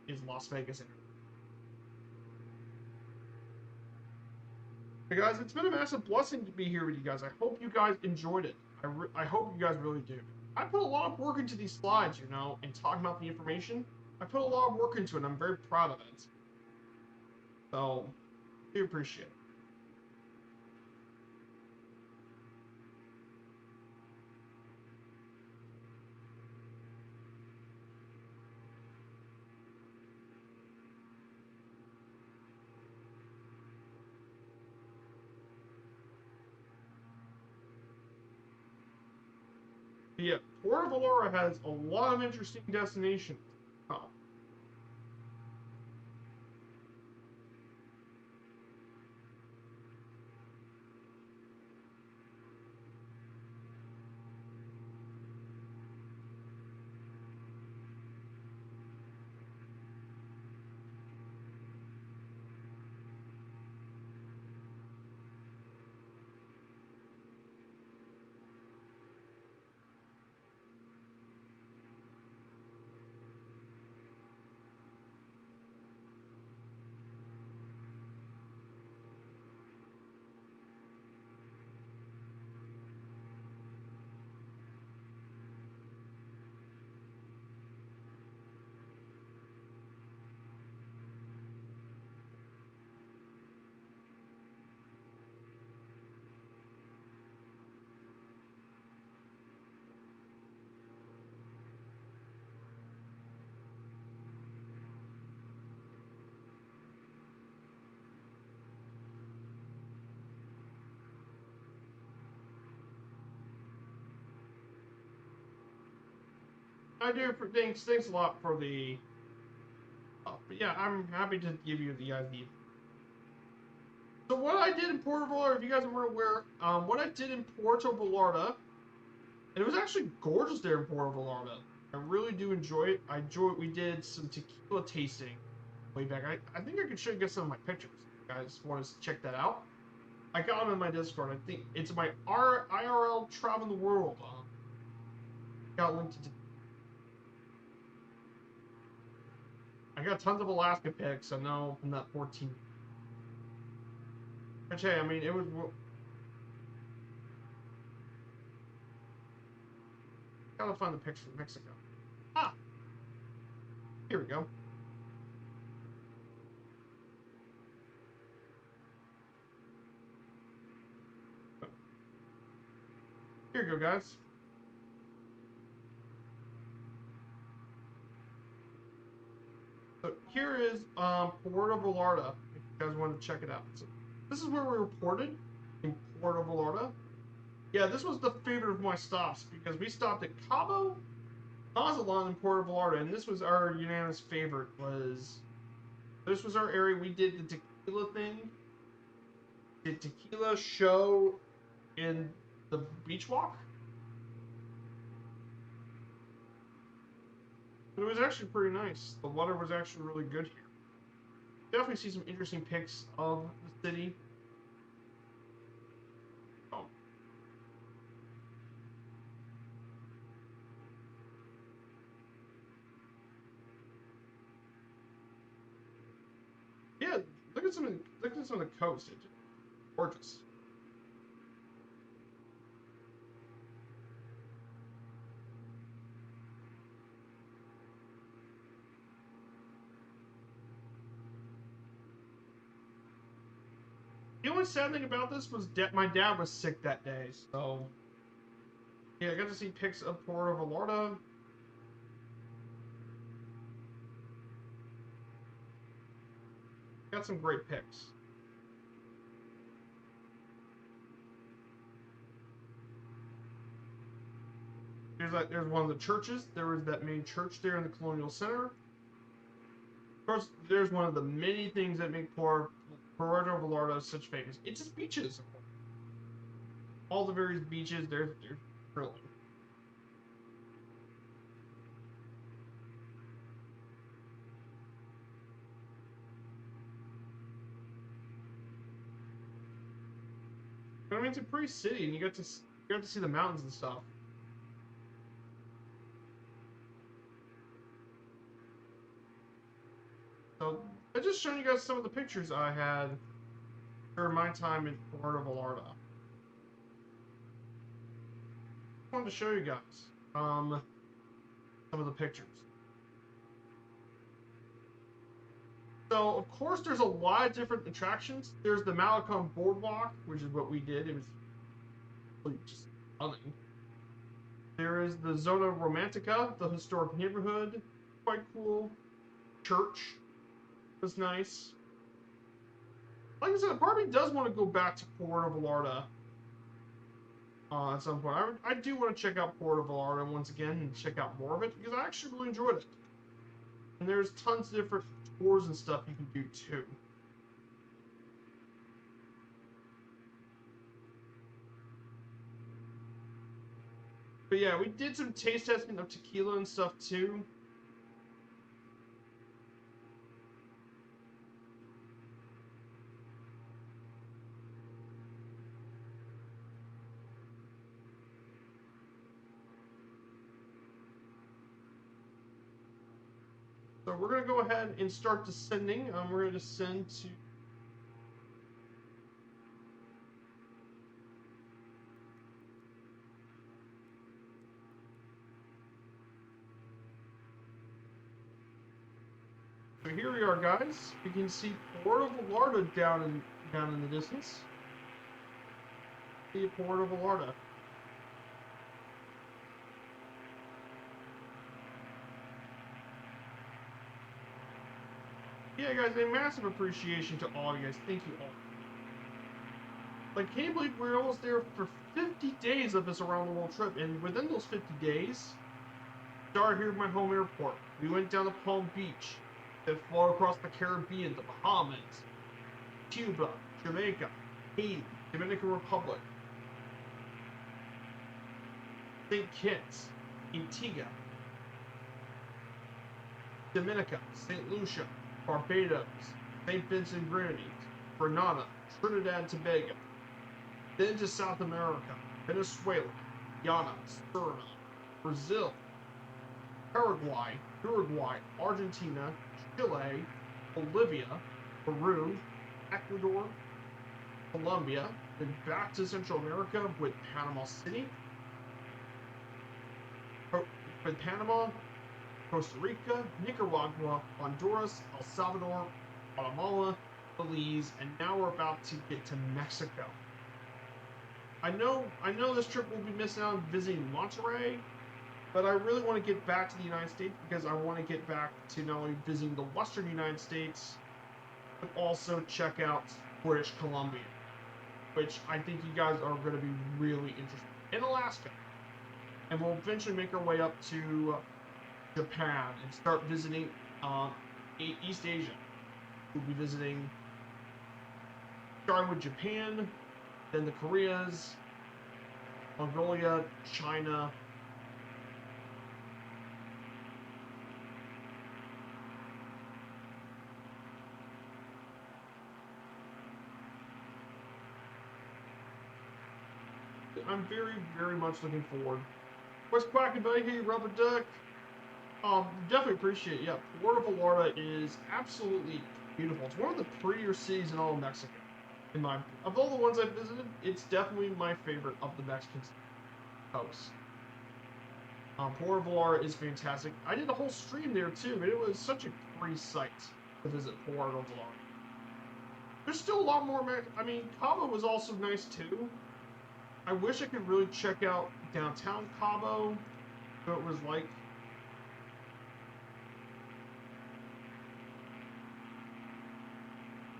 is, Las Vegas. Hey guys, it's been a massive blessing to be here with you guys. I hope you guys enjoyed it. I hope you guys really do. I put a lot of work into these slides, you know, and talking about the information. I put a lot of work into it, and I'm very proud of it. So, I do appreciate it. But yeah, Puerto Vallarta has a lot of interesting destinations. Oh. I do. Thanks a lot for the. But yeah, I'm happy to give you the idea. So what I did in Puerto Vallarta, if you guys weren't aware, what I did in Puerto Vallarta, and it was actually gorgeous there in Puerto Vallarta. I really do enjoy it. I enjoy it. We did some tequila tasting way back. I think I could show you guys some of my pictures. If you guys want to check that out. I got them in my Discord. I think it's my IRL Travel the World. Got linked to. I got tons of Alaska pics. I know from that 14. Actually, I mean, it was. Gotta find the picture from Mexico. Ah, here we go. Here you go, guys. So here is Puerto Vallarta, if you guys want to check it out. So this is where we reported in Puerto Vallarta. Yeah, this was the favorite of my stops because we stopped at Cabo, Mazatlan, and Puerto Vallarta, and this was our unanimous favorite. This was our area. We did the tequila thing, the tequila show in the beach walk. It was actually pretty nice. The water was actually really good here. Definitely see some interesting pics of the city. Oh. Yeah, look at some of the coast. It's gorgeous. The only sad thing about this was my dad was sick that day, so yeah, I got to see pics of Puerto Vallarta. Got some great pics. There's one of the churches. There was that main church there in the Colonial Center. Of course, there's one of the many things that make Puerto Vallarta such famous. It's just beaches. All the various beaches, they're thrilling. I mean, it's a pretty city, and you got to see the mountains and stuff. So I just showing you guys some of the pictures I had during my time in Puerto Vallarta. I wanted to show you guys some of the pictures. So of course there's a lot of different attractions. There's the Malecon Boardwalk, which is what we did. It was really just stunning. There is the Zona Romantica, the historic neighborhood, quite cool. Church was nice. Like I said, part of me does want to go back to Puerto Vallarta at some point. I do want to check out Puerto Vallarta once again and check out more of it because I actually really enjoyed it. And there's tons of different tours and stuff you can do too. But yeah, we did some taste testing of tequila and stuff too. So we're going to go ahead and start descending. We're going to descend to... So here we are, guys. You can see Puerto Vallarta down in the distance. See Puerto Vallarta. Yeah, guys, a massive appreciation to all you guys. Thank you all. Like, can't believe we're almost there for 50 days of this around the world trip, and within those 50 days, Started here at my home airport. We went down to Palm Beach, then flew across the Caribbean, the Bahamas, Cuba, Jamaica, Haiti, Dominican Republic, St. Kitts, Antigua, Dominica, St. Lucia, Barbados, St. Vincent and Grenadines, Grenada, Trinidad and Tobago, then to South America, Venezuela, Guyana, Suriname, Brazil, Paraguay, Uruguay, Argentina, Chile, Bolivia, Peru, Ecuador, Colombia, then back to Central America with Panama City, with Panama, Costa Rica, Nicaragua, Honduras, El Salvador, Guatemala, Belize, and now we're about to get to Mexico. I know this trip will be missing out on visiting Monterrey, but I really want to get back to the United States because I want to get back to not only visiting the Western United States, but also check out British Columbia, which I think you guys are going to be really interested in, Alaska. And we'll eventually make our way up to Japan and start visiting East Asia. We'll be visiting, starting with Japan, then the Koreas, Mongolia, China. I'm very, very much looking forward. What's quacking, buddy? Hey, Rubber Duck. Definitely appreciate it. Yeah, Puerto Vallarta is absolutely beautiful. It's one of the prettier cities in all of Mexico. Of all the ones I've visited, it's definitely my favorite of the Mexican coast. Puerto Vallarta is fantastic. I did a whole stream there too, but it was such a great sight to visit Puerto Vallarta. There's still a lot more. I mean, Cabo was also nice too. I wish I could really check out downtown Cabo, what it was like.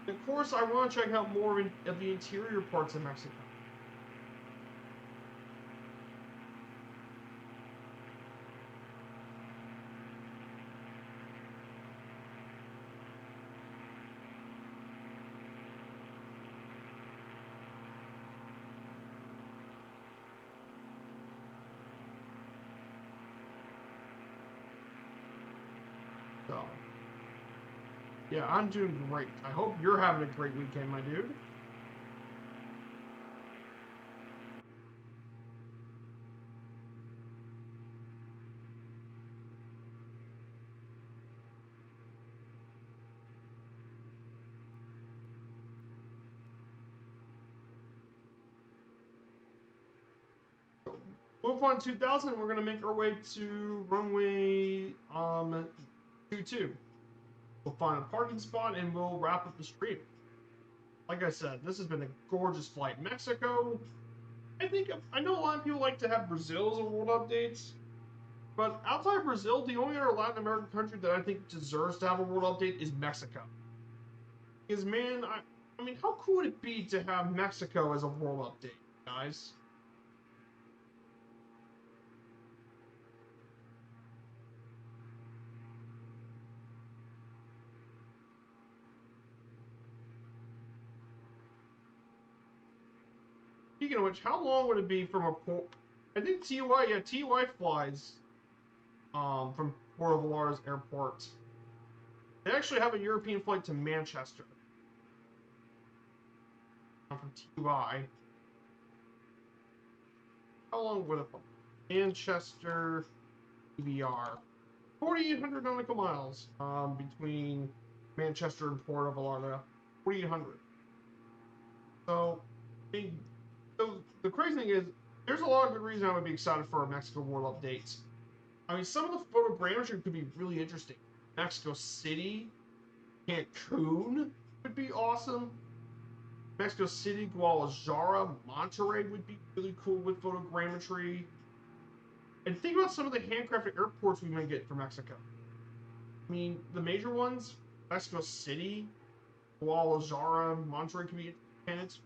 And of course, I want to check out more of the interior parts of Mexico. So, yeah, I'm doing great. I hope you're having a great weekend, my dude. Move on 2000, we're going to make our way to runway 22. We'll find a parking spot and we'll wrap up the stream. Like I said, this has been a gorgeous flight. Mexico, I know a lot of people like to have Brazil as a world updates, but outside Brazil, the only other Latin American country that I think deserves to have a world update is Mexico. Because, man, I mean, how cool would it be to have Mexico as a world update, guys? Speaking of which, how long would it be from a port? I think TY flies from Puerto Vallarta's airport. They actually have a European flight to Manchester. From TY. How long would it be? Manchester, EBR. 4,800 nautical miles between Manchester and Puerto Vallarta. 4,800. So, the crazy thing is, there's a lot of good reason I would be excited for a Mexico World update. I mean, some of the photogrammetry could be really interesting. Mexico City, Cancun would be awesome. Mexico City, Guadalajara, Monterrey would be really cool with photogrammetry. And think about some of the handcrafted airports we might get for Mexico. I mean, the major ones, Mexico City, Guadalajara, Monterrey could be candidates.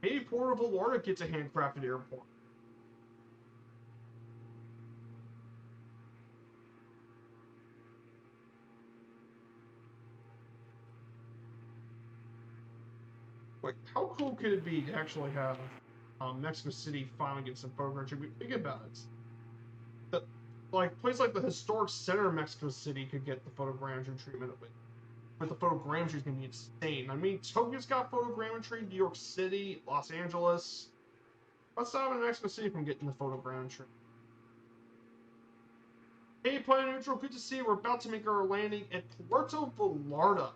Maybe Puerto Vallarta gets a handcrafted airport. Like, how cool could it be to actually have Mexico City finally get some photo ground? Think about it. The, like, place like the historic center of Mexico City could get the photogrammetry treatment of it. But the photogrammetry is going to be insane. I mean, Tokyo's got photogrammetry, New York City, Los Angeles. What's stopping Mexico City from getting the photogrammetry? Hey, Planet Neutral, good to see you. We're about to make our landing at Puerto Vallarta.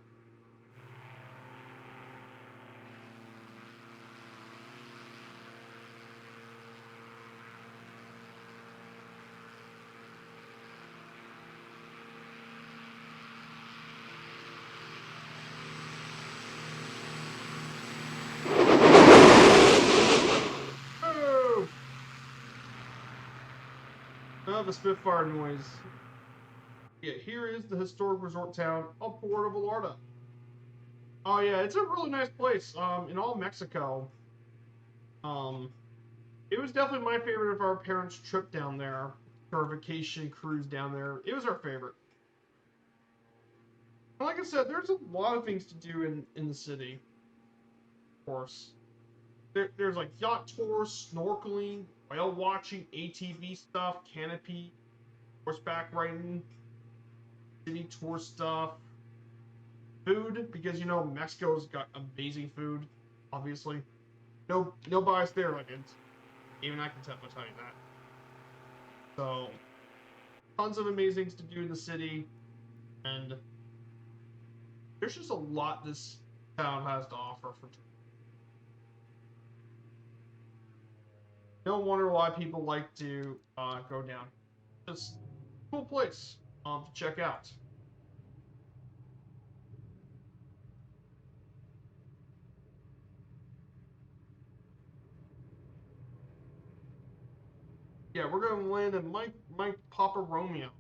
The Spitfire noise. Yeah, here is the historic resort town of Puerto Vallarta. Oh yeah, it's a really nice place. In all Mexico. It was definitely my favorite of our parents' trip down there. Our vacation cruise down there. It was our favorite. And like I said, there's a lot of things to do in the city. Of course. There's like yacht tours, snorkeling, whale watching, ATV stuff, canopy, horseback riding, city tour stuff, food, because you know Mexico's got amazing food, obviously. No bias there, like it's even I can tell you that. So tons of amazing things to do in the city, and there's just a lot this town has to offer for. No wonder why people like to go down. Just a cool place to check out. Yeah, we're gonna land in Mike Papa Romeo,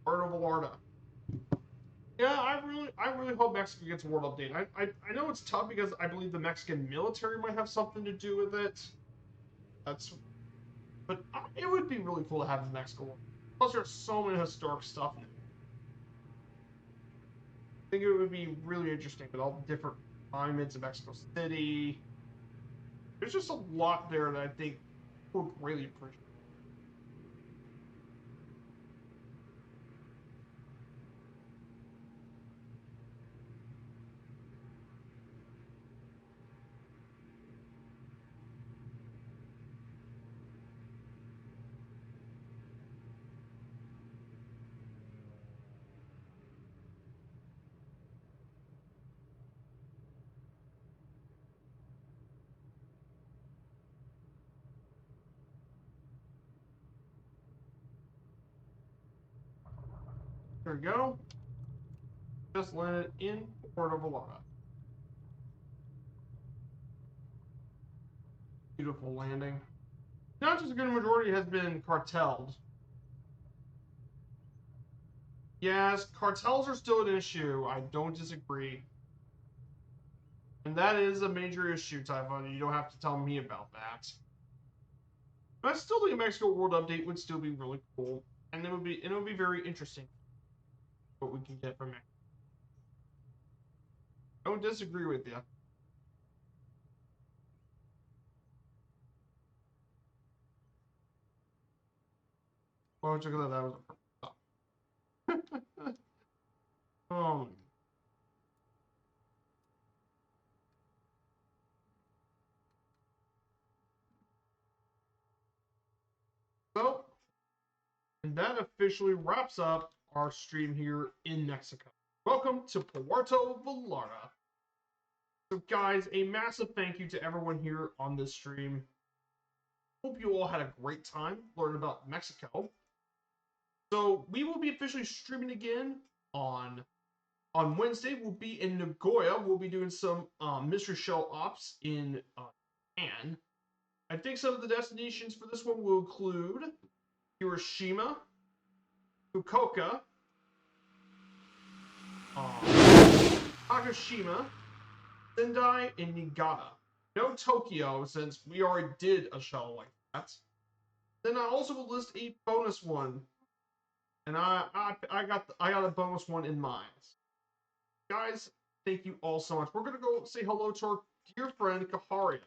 Puerto Vallarta. Yeah, I really hope Mexico gets a world update. I know it's tough because I believe the Mexican military might have something to do with it. That's, but it would be really cool to have the Mexico world. Plus, there's so many historic stuff in it. I think it would be really interesting with all the different climates of Mexico City. There's just a lot there that I think would really appreciate. There we go. Just landed in Puerto Vallarta. Beautiful landing. Not just a good majority has been cartelled. Yes, cartels are still an issue. I don't disagree. And that is a major issue, Typhon. You don't have to tell me about that. But I still think a Mexico World Update would still be really cool. And it would be very interesting what we can get from it. I don't disagree with you. Oh, check that out. um, so, and that officially wraps up our stream here in Mexico. Welcome to Puerto Vallarta. So, guys, a massive thank you to everyone here on this stream. Hope you all had a great time learning about Mexico. So, we will be officially streaming again on Wednesday. We'll be in Nagoya. We'll be doing some mystery shell ops in Japan. I think some of the destinations for this one will include Hiroshima, Fukuoka, Takashima, Sendai, and Niigata. No Tokyo, since we already did a shell like that. Then I also will list a bonus one, and I got a bonus one in mind. Guys, thank you all so much. We're gonna go say hello to our dear friend Kaharia.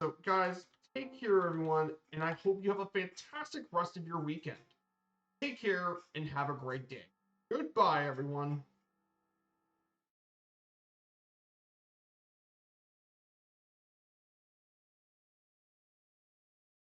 So, guys, take care, everyone, and I hope you have a fantastic rest of your weekend. Take care and have a great day. Goodbye, everyone.